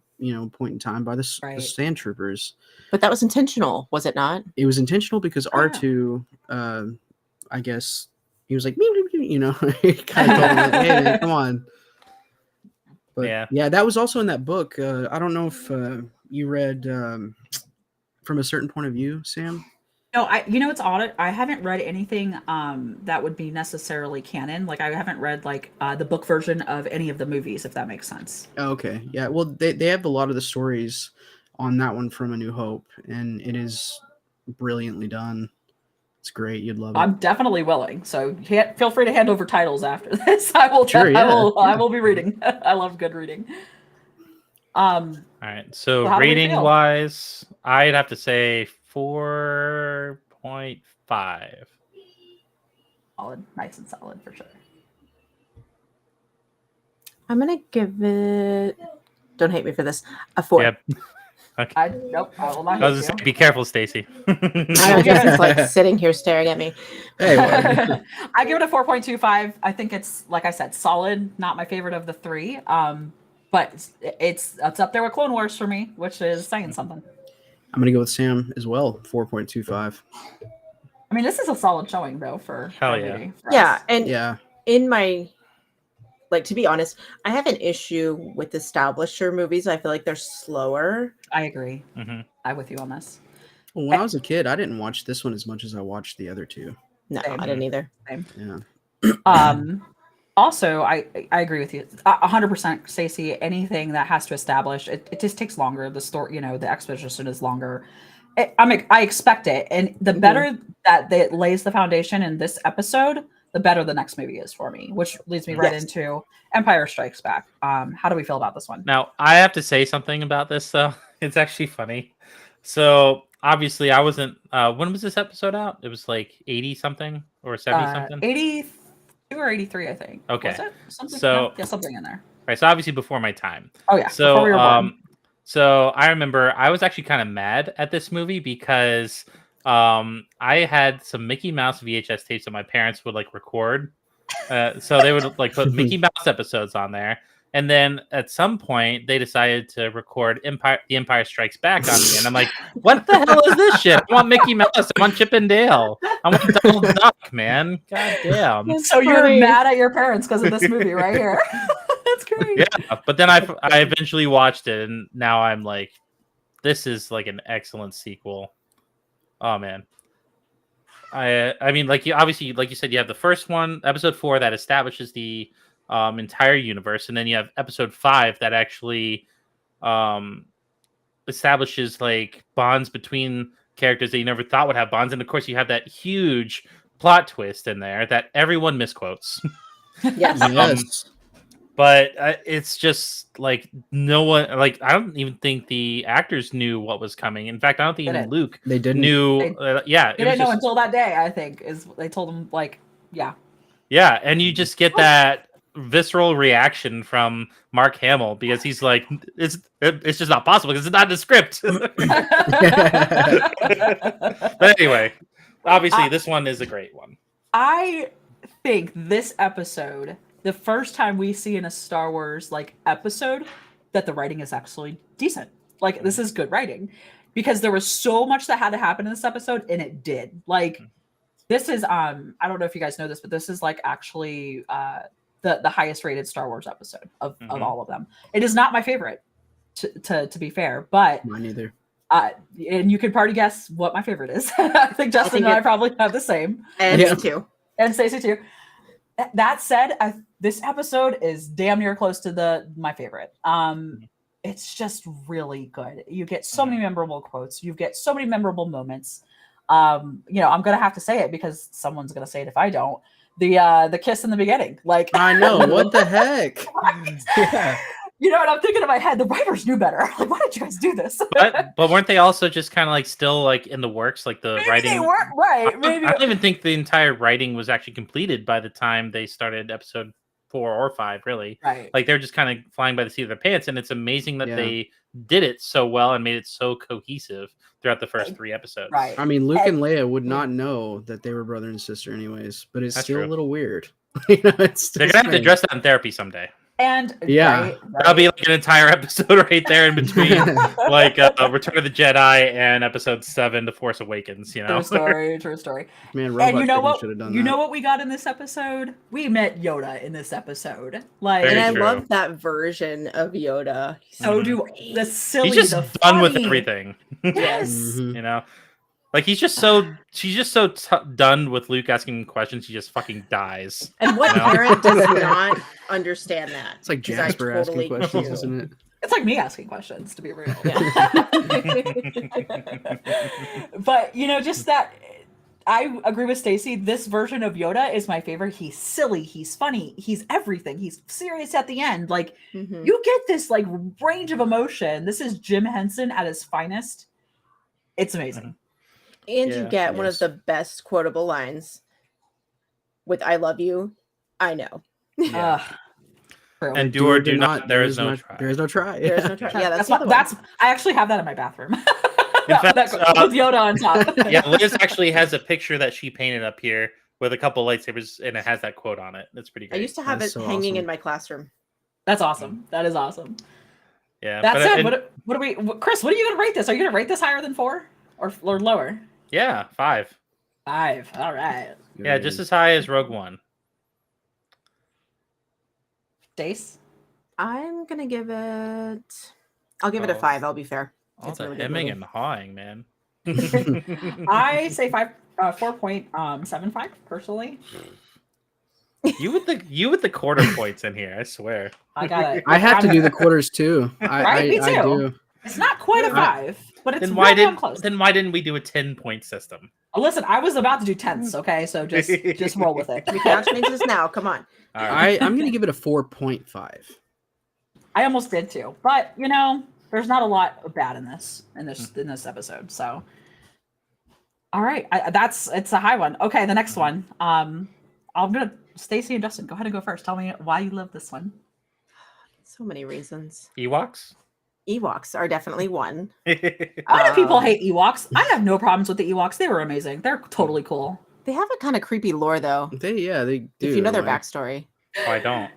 [SPEAKER 4] point in time by the
[SPEAKER 2] Right.
[SPEAKER 4] sand troopers.
[SPEAKER 3] But that was intentional, was it not?
[SPEAKER 4] It was intentional because R2, I guess he was like, he kind of told him, like, hey, man, come on. But yeah, that was also in that book. I don't know if you read From a Certain Point of View, Sam.
[SPEAKER 2] No, it's odd. I haven't read anything that would be necessarily canon. Like I haven't read like the book version of any of the movies, if that makes sense.
[SPEAKER 4] Oh, okay, yeah. Well, they have a lot of the stories on that one from A New Hope, and it is brilliantly done. It's great. You'd love it.
[SPEAKER 2] I'm definitely willing. So feel free to hand over titles after this. I will.
[SPEAKER 4] Sure, yeah.
[SPEAKER 2] I will be reading. I love good reading.
[SPEAKER 1] All right. So rating wise, I'd have to say 4.5.
[SPEAKER 2] Solid, nice and solid for sure.
[SPEAKER 3] I'm gonna give it. Don't hate me for this. A 4.
[SPEAKER 1] Yep. Okay.
[SPEAKER 2] Nope. I will not.
[SPEAKER 1] I was just saying, be careful, Stacy.
[SPEAKER 3] I was just like sitting here staring at me.
[SPEAKER 4] Hey, well,
[SPEAKER 2] I give it a 4.25. I think it's, like I said, solid. Not my favorite of the 3. But it's up there with Clone Wars for me, which is saying something.
[SPEAKER 4] I'm gonna go with Sam as well. 4.25.
[SPEAKER 2] I mean, this is a solid showing though for
[SPEAKER 1] Hell yeah.
[SPEAKER 3] Yeah, and
[SPEAKER 4] Yeah.
[SPEAKER 3] in my to be honest, I have an issue with establisher movies. I feel like they're slower.
[SPEAKER 2] I agree.
[SPEAKER 1] Mm-hmm.
[SPEAKER 2] I'm with you on this.
[SPEAKER 4] Well, when I was a kid, I didn't watch this one as much as I watched the other two.
[SPEAKER 3] No,
[SPEAKER 2] Same.
[SPEAKER 3] I didn't either.
[SPEAKER 2] Same.
[SPEAKER 4] Yeah.
[SPEAKER 2] Also, I agree with you 100%, Stacey. Anything that has to establish it just takes longer. The story, the exposition is longer. I expect it, and the better that it lays the foundation in this episode, the better the next movie is for me, which leads me right into Empire Strikes Back. How do we feel about this one?
[SPEAKER 1] Now, I have to say something about this, though. It's actually funny. So, obviously, I wasn't... when was this episode out? It was like 80-something or 70-something?
[SPEAKER 2] 82 or 83, I think.
[SPEAKER 1] Okay.
[SPEAKER 2] Was it? Something,
[SPEAKER 1] so,
[SPEAKER 2] yeah, something in there.
[SPEAKER 1] Right, so obviously before my time.
[SPEAKER 2] Oh, yeah.
[SPEAKER 1] So,
[SPEAKER 2] before we were born.
[SPEAKER 1] So, I remember I was actually kind of mad at this movie because... I had some Mickey Mouse VHS tapes that my parents would like record. So they would like put Mickey Mouse episodes on there. And then at some point they decided to record The Empire Strikes Back on me. And I'm like, what the hell is this shit? I want Mickey Mouse. I want Chip and Dale. I want Donald Duck, man. God damn.
[SPEAKER 2] So you're mad at your parents because of this movie right here. That's great.
[SPEAKER 1] Yeah. But then I eventually watched it, and now I'm like, this is like an excellent sequel. Oh man, I mean, like you obviously, like you said, you have the first one, episode 4, that establishes the entire universe, and then you have episode 5 that actually establishes like bonds between characters that you never thought would have bonds, and of course you have that huge plot twist in there that everyone misquotes.
[SPEAKER 3] Yes.
[SPEAKER 1] But it's just like no one, like I don't even think the actors knew what was coming. In fact, I don't think even Luke
[SPEAKER 4] They didn't
[SPEAKER 1] knew.
[SPEAKER 2] They didn't know until that day. I think they told him like, yeah,
[SPEAKER 1] and you just get that visceral reaction from Mark Hamill because he's like, it's just not possible because it's not in the script. But anyway, obviously this one is a great one.
[SPEAKER 2] I think this episode, the first time we see in a Star Wars like episode that the writing is actually decent. Like this is good writing because there was so much that had to happen in this episode, and it did. Like this is I don't know if you guys know this, but this is like actually the highest rated Star Wars episode of all of them. It is not my favorite, to be fair, but
[SPEAKER 4] mine either.
[SPEAKER 2] And you could probably guess what my favorite is. I think Justin and I probably have the same.
[SPEAKER 3] And me too.
[SPEAKER 2] And Stacey too. That said, this episode is damn near close to my favorite. It's just really good. You get so many memorable quotes. You get so many memorable moments. I'm gonna have to say it because someone's gonna say it if I don't. The kiss in the beginning, like
[SPEAKER 4] I know what the heck. Yeah.
[SPEAKER 2] And I'm thinking in my head, the writers knew better. Like, why did you guys do this?
[SPEAKER 1] but weren't they also just kind of like still like in the works, like the
[SPEAKER 2] maybe
[SPEAKER 1] writing?
[SPEAKER 2] They weren't right. Maybe
[SPEAKER 1] I don't even think the entire writing was actually completed by the time they started episode 4 or 5, really.
[SPEAKER 2] Right.
[SPEAKER 1] Like they're just kind of flying by the seat of their pants, and it's amazing that
[SPEAKER 4] Yeah.
[SPEAKER 1] they did it so well and made it so cohesive throughout the first 3 episodes.
[SPEAKER 2] Right.
[SPEAKER 4] I mean, Luke and
[SPEAKER 2] And-
[SPEAKER 4] Leia would not know that they were brother and sister, anyways. But it's
[SPEAKER 1] That's
[SPEAKER 4] still
[SPEAKER 1] true.
[SPEAKER 4] a little weird. You know, it's
[SPEAKER 1] They're
[SPEAKER 4] still
[SPEAKER 1] gonna have to
[SPEAKER 4] strange.
[SPEAKER 1] address that in therapy someday.
[SPEAKER 2] And
[SPEAKER 4] Yeah.
[SPEAKER 2] right,
[SPEAKER 1] That'll be like an entire episode right there in between, like Return of the Jedi and Episode 7, The Force Awakens. You know,
[SPEAKER 2] true story.
[SPEAKER 4] Man, Robot
[SPEAKER 2] And you know
[SPEAKER 4] Chicken
[SPEAKER 2] what?
[SPEAKER 4] should have done
[SPEAKER 2] You
[SPEAKER 4] that.
[SPEAKER 2] know what we got in this episode? We met Yoda in this episode. Like,
[SPEAKER 1] Very
[SPEAKER 3] And I
[SPEAKER 1] true.
[SPEAKER 3] love that version of Yoda.
[SPEAKER 2] so
[SPEAKER 1] Mhm.
[SPEAKER 2] do the silly,
[SPEAKER 1] he's just
[SPEAKER 2] the
[SPEAKER 1] done with
[SPEAKER 2] funny.
[SPEAKER 1] everything.
[SPEAKER 2] Yes.
[SPEAKER 4] Mhm.
[SPEAKER 1] You know, like she's just so done with Luke asking him questions. She just fucking dies.
[SPEAKER 3] And what
[SPEAKER 1] You know?
[SPEAKER 3] parent does not understand that?
[SPEAKER 4] It's like
[SPEAKER 3] 'Cause I
[SPEAKER 4] Jasper
[SPEAKER 3] totally
[SPEAKER 4] asking questions,
[SPEAKER 3] do.
[SPEAKER 4] isn't it?
[SPEAKER 2] It's like me asking questions, to be real.
[SPEAKER 3] Yeah.
[SPEAKER 2] But just that. I agree with Stacy. This version of Yoda is my favorite. He's silly. He's funny. He's everything. He's serious at the end. Like
[SPEAKER 3] Mhm.
[SPEAKER 2] you get this like range of emotion. This is Jim Henson at his finest. It's amazing.
[SPEAKER 3] And
[SPEAKER 1] Yeah.
[SPEAKER 3] you get one of
[SPEAKER 4] Yes.
[SPEAKER 3] the best quotable lines with "I love you, I know."
[SPEAKER 1] Yeah.
[SPEAKER 2] True.
[SPEAKER 1] And do or do not. There is no
[SPEAKER 4] not
[SPEAKER 1] try.
[SPEAKER 4] there is no try.
[SPEAKER 3] There's
[SPEAKER 4] Yeah.
[SPEAKER 3] no try. Yeah, that's
[SPEAKER 2] that's
[SPEAKER 3] the other one.
[SPEAKER 2] I actually have that in my bathroom.
[SPEAKER 1] In fact,
[SPEAKER 2] That- with Yoda on top.
[SPEAKER 1] Yeah, Liz actually has a picture that she painted up here with a couple lightsabers, and it has that quote on it. That's pretty
[SPEAKER 3] I
[SPEAKER 1] great.
[SPEAKER 3] used to have
[SPEAKER 4] That's
[SPEAKER 3] it
[SPEAKER 4] so
[SPEAKER 3] hanging
[SPEAKER 4] awesome.
[SPEAKER 3] in my classroom.
[SPEAKER 2] That's awesome. That is awesome.
[SPEAKER 1] Yeah,
[SPEAKER 2] That
[SPEAKER 1] but
[SPEAKER 2] said,
[SPEAKER 1] and-
[SPEAKER 2] what are we, Chris? What are you going to rate this? Are you going to rate this higher than 4 or lower?
[SPEAKER 1] yeah, 5.
[SPEAKER 2] 5. All right.
[SPEAKER 1] Yeah, just as high as Rogue One.
[SPEAKER 2] Stace.
[SPEAKER 3] I'm gonna give it. I'll give it a
[SPEAKER 1] Oh.
[SPEAKER 3] 5. I'll be fair.
[SPEAKER 1] All
[SPEAKER 3] It's a
[SPEAKER 1] the
[SPEAKER 3] really good
[SPEAKER 1] hemming
[SPEAKER 3] movie.
[SPEAKER 1] and hawing, man.
[SPEAKER 2] I say 4.75 personally.
[SPEAKER 1] You with the quarter points in here, I swear.
[SPEAKER 2] I got it.
[SPEAKER 4] I have to do the quarters too.
[SPEAKER 2] Right, me
[SPEAKER 4] I
[SPEAKER 2] too.
[SPEAKER 4] do.
[SPEAKER 2] It's not quite a 5, but it's
[SPEAKER 1] Then why
[SPEAKER 2] real damn
[SPEAKER 1] didn't
[SPEAKER 2] close.
[SPEAKER 1] we do a 10-point system?
[SPEAKER 2] Listen, I was about to do tenths. Okay, so just roll with it.
[SPEAKER 3] We can't change this now. Come on.
[SPEAKER 1] All right.
[SPEAKER 4] I'm gonna give it a 4.5.
[SPEAKER 2] I almost did too, but there's not a lot of bad in this this episode. So, all right, it's a high one. Okay, the next one. I'm gonna Stacy and Justin. Go ahead and go first. Tell me why you love this one.
[SPEAKER 3] So many reasons.
[SPEAKER 1] Ewoks?
[SPEAKER 3] Ewoks are definitely one.
[SPEAKER 2] A lot of people
[SPEAKER 3] Um,
[SPEAKER 2] hate Ewoks. I have no problems with the Ewoks. They were amazing. They're totally cool.
[SPEAKER 3] They have a kind of creepy lore, though.
[SPEAKER 4] They do.
[SPEAKER 3] If you know their
[SPEAKER 4] like,
[SPEAKER 3] backstory.
[SPEAKER 1] Oh, I don't.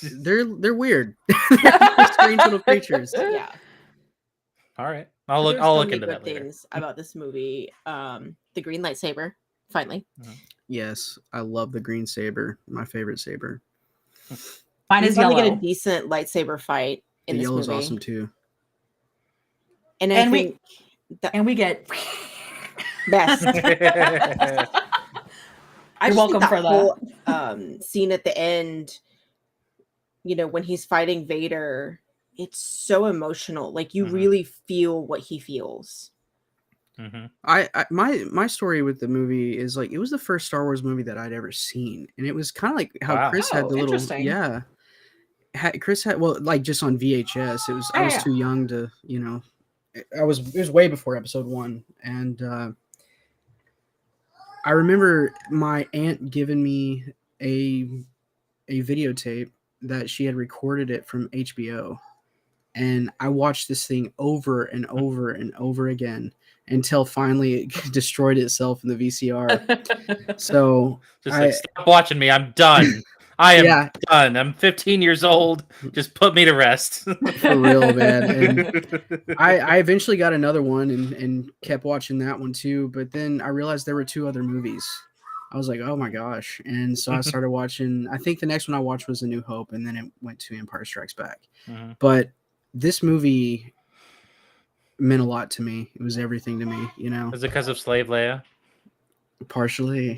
[SPEAKER 4] They're weird. They're strange little creatures.
[SPEAKER 3] Yeah.
[SPEAKER 1] All right. I'll
[SPEAKER 3] There's
[SPEAKER 1] look
[SPEAKER 3] so
[SPEAKER 1] look
[SPEAKER 3] many
[SPEAKER 1] into
[SPEAKER 3] good
[SPEAKER 1] that later.
[SPEAKER 3] things about this movie. The green lightsaber, finally.
[SPEAKER 4] Yes, I love the green saber. My favorite saber.
[SPEAKER 2] Mine
[SPEAKER 3] You
[SPEAKER 2] is
[SPEAKER 3] finally
[SPEAKER 2] yellow.
[SPEAKER 3] get a decent lightsaber fight in
[SPEAKER 4] The
[SPEAKER 3] this
[SPEAKER 4] yellow's
[SPEAKER 3] movie.
[SPEAKER 4] awesome too.
[SPEAKER 3] And I
[SPEAKER 2] And we-
[SPEAKER 3] think the
[SPEAKER 2] And we get.
[SPEAKER 3] best.
[SPEAKER 2] I
[SPEAKER 3] I just
[SPEAKER 2] welcome
[SPEAKER 3] think
[SPEAKER 2] for
[SPEAKER 3] that
[SPEAKER 2] that.
[SPEAKER 3] whole scene at the end, when he's fighting Vader, it's so emotional. Like you
[SPEAKER 1] Mhm.
[SPEAKER 3] really feel what he feels.
[SPEAKER 1] Mhm.
[SPEAKER 4] My story with the movie is like it was the first Star Wars movie that I'd ever seen, and it was kind of like how
[SPEAKER 1] Wow.
[SPEAKER 4] Chris had
[SPEAKER 2] Oh,
[SPEAKER 4] the little
[SPEAKER 2] interesting.
[SPEAKER 4] Chris had like just on VHS. It was I was
[SPEAKER 2] Yeah.
[SPEAKER 4] too young to it was way before Episode 1, and I remember my aunt giving me a videotape that she had recorded it from HBO, and I watched this thing over and over and over again until finally it destroyed itself in the VCR. So
[SPEAKER 1] Just
[SPEAKER 4] I-
[SPEAKER 1] like stop watching me. I'm done. I am
[SPEAKER 4] yeah,
[SPEAKER 1] done. I'm 15 years old. Just put me to rest.
[SPEAKER 4] for real, man. And I eventually got another one and kept watching that one too. But then I realized there were 2 other movies. I was like, oh my gosh. And so I started watching, I think the next one I watched was A New Hope, and then it went to Empire Strikes Back.
[SPEAKER 1] Mhm.
[SPEAKER 4] But this movie meant a lot to me. It was everything to me,
[SPEAKER 1] Is it because of Slave Leia?
[SPEAKER 4] partially.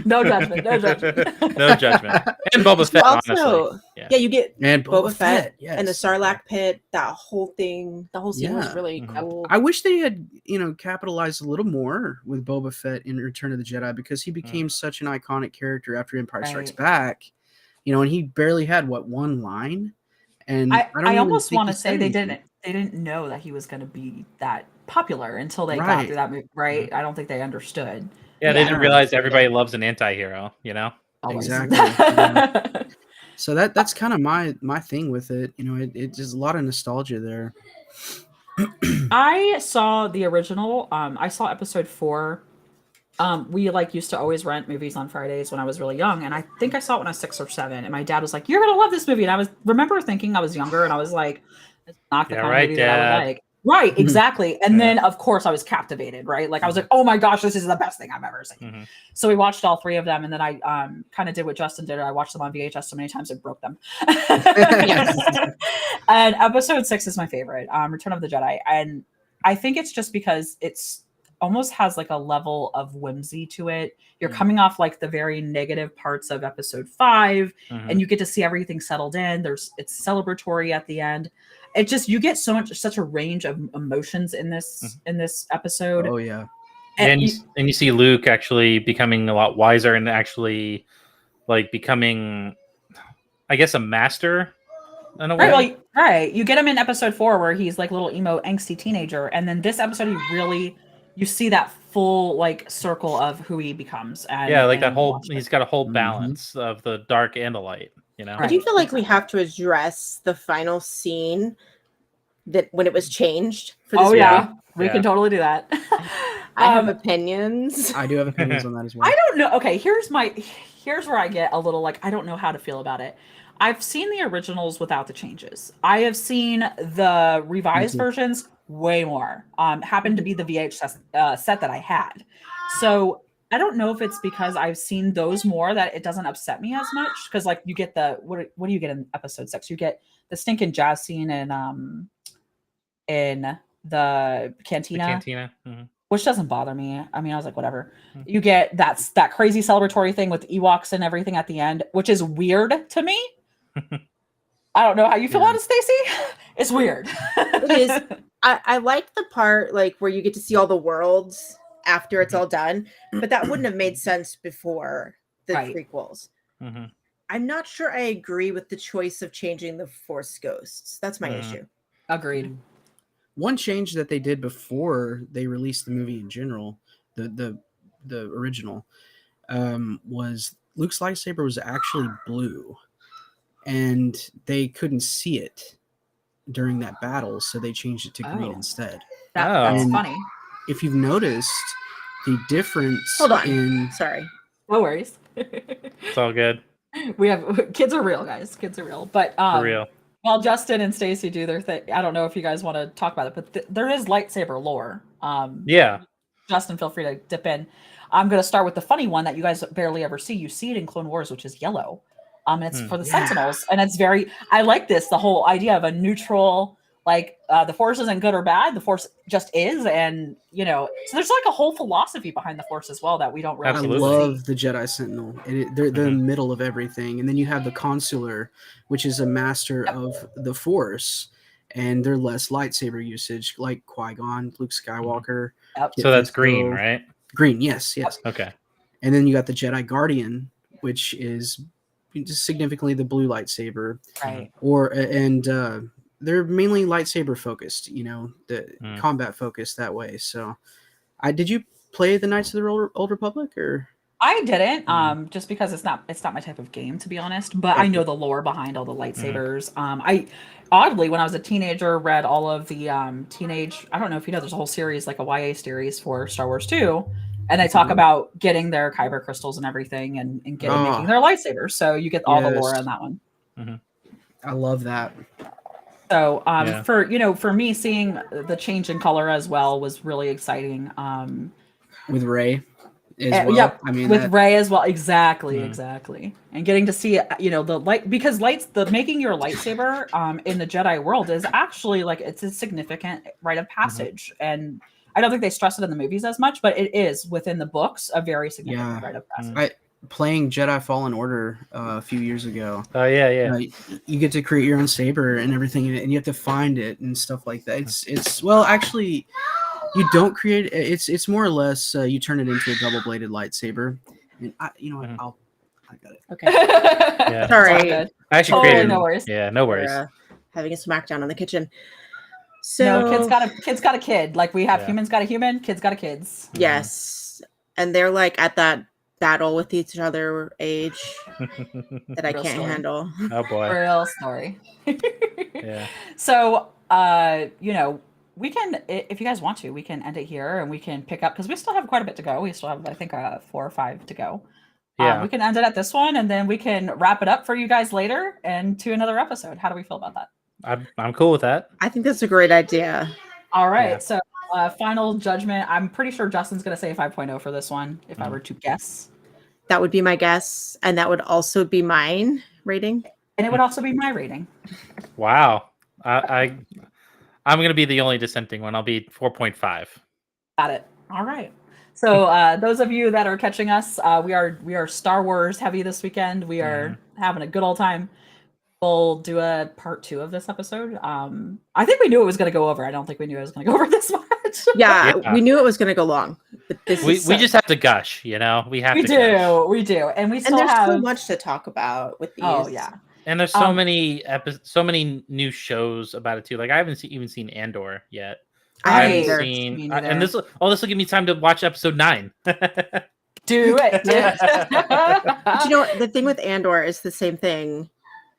[SPEAKER 2] No judgment. No judgment.
[SPEAKER 1] No judgment. And Boba Fett, honestly.
[SPEAKER 3] Also,
[SPEAKER 1] Yeah.
[SPEAKER 3] yeah, you get
[SPEAKER 4] And
[SPEAKER 3] Boba Fett and the
[SPEAKER 4] yes.
[SPEAKER 3] Sarlacc pit. That whole thing, the whole scene was
[SPEAKER 4] Yeah.
[SPEAKER 3] really
[SPEAKER 1] Mhm.
[SPEAKER 3] cool.
[SPEAKER 4] I wish they had, capitalized a little more with Boba Fett in Return of the Jedi, because he became such an iconic character after Empire Strikes
[SPEAKER 2] Right.
[SPEAKER 4] Back. And he barely had one line. And I don't
[SPEAKER 2] I
[SPEAKER 4] even
[SPEAKER 2] almost
[SPEAKER 4] think
[SPEAKER 2] want
[SPEAKER 4] he
[SPEAKER 2] to
[SPEAKER 4] said
[SPEAKER 2] say they
[SPEAKER 4] anything.
[SPEAKER 2] didn't know that he was going to be that popular until they got
[SPEAKER 4] Right.
[SPEAKER 2] through that movie, right? I don't think they understood.
[SPEAKER 1] Yeah, they
[SPEAKER 3] Yeah.
[SPEAKER 1] didn't realize everybody loves an anti-hero, you know?
[SPEAKER 2] Always.
[SPEAKER 4] Exactly. Yeah. So that's kind of my thing with it. You know, it's just a lot of nostalgia there.
[SPEAKER 2] I saw the original. I saw episode 4. We like used to always rent movies on Fridays when I was really young, and I think I saw it when I was 6 or 7. And my dad was like, "You're gonna love this movie," and I remember thinking I was younger, and I was like, "It's not the
[SPEAKER 1] Yeah,
[SPEAKER 2] kind
[SPEAKER 1] right,
[SPEAKER 2] of movie that I would
[SPEAKER 1] Dad.
[SPEAKER 2] like." Right, exactly. And
[SPEAKER 1] Yeah.
[SPEAKER 2] then of course I was captivated. Right, like I was like, "Oh my gosh, this is the best thing I've ever seen."
[SPEAKER 1] Mhm.
[SPEAKER 2] So we watched all 3 of them, and then I kind of did what Justin did. I watched them on VHS so many times I broke them.
[SPEAKER 3] Yes.
[SPEAKER 2] And episode 6 is my favorite, Return of the Jedi, and I think it's just because it's almost has like a level of whimsy to it. You're coming off like the very negative parts of episode 5,
[SPEAKER 1] Mhm.
[SPEAKER 2] and you get to see everything settled in. It's celebratory at the end. It just you get such a range of emotions in this episode.
[SPEAKER 4] Oh yeah.
[SPEAKER 1] And you see Luke actually becoming a lot wiser and actually like becoming, I guess, a master in a way.
[SPEAKER 2] Right. You get him in episode 4 where he's like little emo angsty teenager, and then this episode you see that full like circle of who he becomes. And,
[SPEAKER 1] Yeah, like that
[SPEAKER 2] and
[SPEAKER 1] whole
[SPEAKER 2] watch it.
[SPEAKER 1] he's got a whole
[SPEAKER 4] Mhm.
[SPEAKER 1] balance of the dark and the light, you know.
[SPEAKER 3] I do
[SPEAKER 2] Right,
[SPEAKER 3] feel like we
[SPEAKER 2] exactly.
[SPEAKER 3] have to address the final scene that when it was changed for this
[SPEAKER 2] Oh
[SPEAKER 3] movie.
[SPEAKER 2] yeah, we
[SPEAKER 1] Yeah.
[SPEAKER 2] can totally do that.
[SPEAKER 3] I have opinions.
[SPEAKER 4] I do have opinions on that as well.
[SPEAKER 2] I don't know. Okay, here's where I get a little like I don't know how to feel about it. I've seen the originals without the changes. I have seen the revised
[SPEAKER 4] Me too.
[SPEAKER 2] versions way more. Happened to be the VHS set that I had. So I don't know if it's because I've seen those more that it doesn't upset me as much. Because like you get the what do you get in episode 6? You get the stinking jazz scene in the
[SPEAKER 1] The
[SPEAKER 2] cantina.
[SPEAKER 1] cantina. Mhm.
[SPEAKER 2] Which doesn't bother me. I mean, I was like, whatever.
[SPEAKER 1] Mhm.
[SPEAKER 2] You get that crazy celebratory thing with Ewoks and everything at the end, which is weird to me. I don't know how you feel
[SPEAKER 4] Yeah.
[SPEAKER 2] about it, Stacey. It's weird.
[SPEAKER 3] It is. I like the part like where you get to see all the worlds after it's all done, but that wouldn't have made sense before the
[SPEAKER 2] Right.
[SPEAKER 3] prequels.
[SPEAKER 1] Mhm.
[SPEAKER 3] I'm not sure I agree with the choice of changing the Force ghosts. That's my
[SPEAKER 1] Mhm.
[SPEAKER 3] issue.
[SPEAKER 2] Agreed.
[SPEAKER 4] One change that they did before they released the movie in general, the original, was Luke's lightsaber was actually blue, and they couldn't see it during that battle, so they changed it to green
[SPEAKER 2] Oh.
[SPEAKER 4] instead.
[SPEAKER 2] That's
[SPEAKER 4] And
[SPEAKER 2] funny.
[SPEAKER 4] if you've noticed, the difference
[SPEAKER 3] Hold on.
[SPEAKER 4] in
[SPEAKER 3] Sorry.
[SPEAKER 2] No worries.
[SPEAKER 1] It's all good.
[SPEAKER 2] We have kids are real, guys. Kids are real. But
[SPEAKER 1] For real.
[SPEAKER 2] while Justin and Stacey do their thing, I don't know if you guys want to talk about it, but there is lightsaber lore.
[SPEAKER 1] Yeah.
[SPEAKER 2] Justin, feel free to dip in. I'm going to start with the funny one that you guys barely ever see. You see it in Clone Wars, which is yellow. And it's for the Sentinels. And it's I like this, the whole idea of a neutral, like the Force isn't good or bad. The Force just is. And, so there's like a whole philosophy behind the Force as well that we don't really
[SPEAKER 1] Absolutely.
[SPEAKER 4] I
[SPEAKER 2] get to
[SPEAKER 4] love the Jedi Sentinel. They're in the middle of everything. And then you have the Consular, which is a master of the Force. And they're less lightsaber usage, like Qui-Gon, Luke Skywalker.
[SPEAKER 2] Yep.
[SPEAKER 4] Kit
[SPEAKER 1] So that's
[SPEAKER 4] Fisto.
[SPEAKER 1] green, right?
[SPEAKER 4] Green, yes.
[SPEAKER 1] Okay.
[SPEAKER 4] And then you got the Jedi Guardian, which is just significantly the blue lightsaber.
[SPEAKER 2] Right.
[SPEAKER 4] They're mainly lightsaber focused, the combat focused that way. So, did you play the Knights of the Old Republic, or?
[SPEAKER 2] I didn't, just because it's not my type of game, to be honest. But I know the lore behind all the lightsabers. I oddly, when I was a teenager, read all of the teenage. I don't know if you know, there's a whole series, like a YA series for Star Wars 2, and they talk about getting their kyber crystals and everything, and making their lightsabers. So you get all the lore on that one.
[SPEAKER 4] I love that.
[SPEAKER 2] So for me, seeing the change in color as well was really exciting.
[SPEAKER 4] With Rey. Well.
[SPEAKER 2] Yep,
[SPEAKER 4] I mean,
[SPEAKER 2] with Rey as well. Exactly. And getting to see, the light, because making your lightsaber in the Jedi world is actually like, it's a significant rite of passage. And I don't think they stress it in the movies as much, but it is within the books a very significant rite of passage.
[SPEAKER 4] Playing Jedi Fallen Order a few years ago.
[SPEAKER 1] Oh yeah.
[SPEAKER 4] You get to create your own saber and everything, and you have to find it and stuff like that. It's well, actually, you don't create it. It's more or less you turn it into a double-bladed lightsaber. And I got it.
[SPEAKER 3] Okay.
[SPEAKER 1] Yeah.
[SPEAKER 3] Sorry.
[SPEAKER 1] I actually created.
[SPEAKER 2] No worries.
[SPEAKER 1] Yeah, no worries.
[SPEAKER 3] We're, having a smackdown in the kitchen. So
[SPEAKER 2] no, kid's got a kid. Like we have humans got a human, kids got a kids.
[SPEAKER 3] Yes. and they're like at that battle with each other age that I
[SPEAKER 2] Real
[SPEAKER 3] can't
[SPEAKER 2] story.
[SPEAKER 3] handle.
[SPEAKER 1] Oh boy.
[SPEAKER 2] Real story.
[SPEAKER 1] Yeah.
[SPEAKER 2] So, you know, we can, if you guys want to, we can end it here and we can pick up because we still have quite a bit to go. We still have, I think, 4 or 5 to go.
[SPEAKER 1] Yeah.
[SPEAKER 2] We can end it at this one and then we can wrap it up for you guys later and to another episode. How do we feel about that?
[SPEAKER 1] I'm cool with that.
[SPEAKER 3] I think that's a great idea.
[SPEAKER 2] All right.
[SPEAKER 1] Yeah.
[SPEAKER 2] So, final judgment. I'm pretty sure Justin's going to say 5.0 for this one, if I were to guess.
[SPEAKER 3] That would be my guess, and that would also be mine rating.
[SPEAKER 2] And it would also be my rating.
[SPEAKER 1] Wow. I'm gonna be the only dissenting one. I'll be 4.5.
[SPEAKER 2] Got it. All right. So those of you that are catching us, we are Star Wars heavy this weekend. We are having a good old time. We'll do a part 2 of this episode. I think we knew it was going to go over. I don't think we knew it was going to go over this much.
[SPEAKER 3] Yeah,
[SPEAKER 1] Yeah.
[SPEAKER 3] we knew it was going to go long, but this
[SPEAKER 1] We
[SPEAKER 3] is
[SPEAKER 1] just have to gush, you know. We have
[SPEAKER 2] we
[SPEAKER 1] to
[SPEAKER 2] do,
[SPEAKER 1] gush.
[SPEAKER 2] we do, and we
[SPEAKER 3] and
[SPEAKER 2] still
[SPEAKER 3] there's
[SPEAKER 2] have
[SPEAKER 3] so much to talk about with these.
[SPEAKER 2] Oh yeah,
[SPEAKER 1] And there's so
[SPEAKER 2] Um,
[SPEAKER 1] many so many new shows about it too. Like I haven't even seen Andor yet.
[SPEAKER 3] I
[SPEAKER 2] Right.
[SPEAKER 3] haven't either.
[SPEAKER 2] Me
[SPEAKER 1] seen,
[SPEAKER 2] neither.
[SPEAKER 1] and this will give me time to watch episode 9.
[SPEAKER 2] do it.
[SPEAKER 3] But you know what? The thing with Andor is the same thing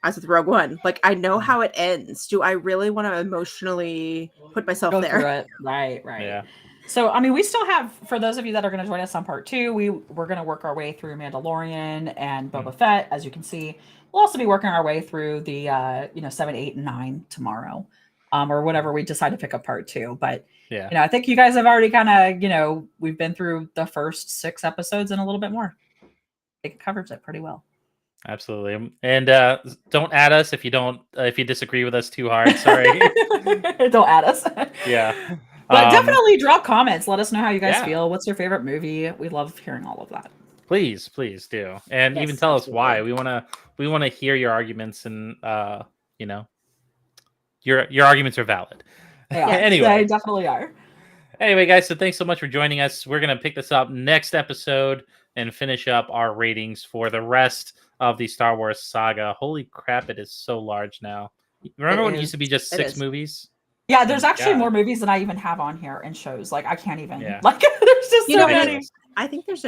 [SPEAKER 3] as with Rogue One. Like, I know how it ends. Do I really want to emotionally put myself
[SPEAKER 2] Go
[SPEAKER 3] there?
[SPEAKER 2] through it. Right.
[SPEAKER 1] Yeah.
[SPEAKER 2] So, I mean, we still have, for those of you that are going to join us on part 2, we're going to work our way through Mandalorian and Boba Fett, as you can see. We'll also be working our way through the 7, 8, and 9 tomorrow, or whenever we decide to pick up part 2. But
[SPEAKER 1] Yeah.
[SPEAKER 2] I think you guys have already kind of we've been through the first 6 episodes and a little bit more. It covers it pretty well.
[SPEAKER 1] Absolutely. And don't add us if you disagree with us too hard. Sorry.
[SPEAKER 2] Don't add us.
[SPEAKER 1] Yeah.
[SPEAKER 2] But definitely drop comments. Let us know how you guys
[SPEAKER 1] Yeah.
[SPEAKER 2] feel. What's your favorite movie? We love hearing all of that.
[SPEAKER 1] Please do. And
[SPEAKER 2] Yes,
[SPEAKER 1] even tell us why.
[SPEAKER 2] absolutely.
[SPEAKER 1] We want to hear your arguments, and your arguments are valid.
[SPEAKER 2] Yeah,
[SPEAKER 1] Anyway.
[SPEAKER 2] they definitely are.
[SPEAKER 1] Anyway, guys, so thanks so much for joining us. We're going to pick this up next episode and finish up our ratings for the rest of the Star Wars saga. Holy crap, it is so large now. Remember when it used to be just 6 movies?
[SPEAKER 2] Yeah, there's actually
[SPEAKER 1] God.
[SPEAKER 2] more movies than I even have on here and shows. Like, I can't even.
[SPEAKER 1] Yeah.
[SPEAKER 2] Like, there's just
[SPEAKER 3] You
[SPEAKER 2] so
[SPEAKER 3] know,
[SPEAKER 2] many.
[SPEAKER 3] I think there's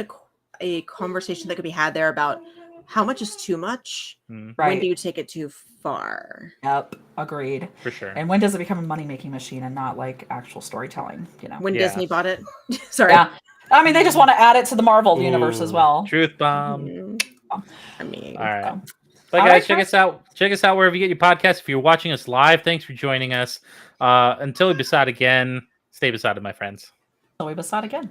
[SPEAKER 3] a conversation that could be had there about how much is too much.
[SPEAKER 1] Mm,
[SPEAKER 2] Right.
[SPEAKER 3] When do you take it too far?
[SPEAKER 2] Yep. Agreed.
[SPEAKER 1] for sure.
[SPEAKER 2] And when does it become a money-making machine and not like actual storytelling?
[SPEAKER 3] When
[SPEAKER 1] Yeah.
[SPEAKER 3] Disney bought it? Sorry.
[SPEAKER 2] Yeah. I mean, they just want to add it to the Marvel universe as
[SPEAKER 1] Ooh,
[SPEAKER 2] well.
[SPEAKER 1] Truth bomb.
[SPEAKER 3] I mean,
[SPEAKER 1] All right.
[SPEAKER 2] So.
[SPEAKER 1] But
[SPEAKER 2] All
[SPEAKER 1] guys,
[SPEAKER 2] right,
[SPEAKER 1] check us out. Check us out wherever you get your podcasts. If you're watching us live, thanks for joining us. Until we beside again, stay beside, my friends.
[SPEAKER 2] So we beside again.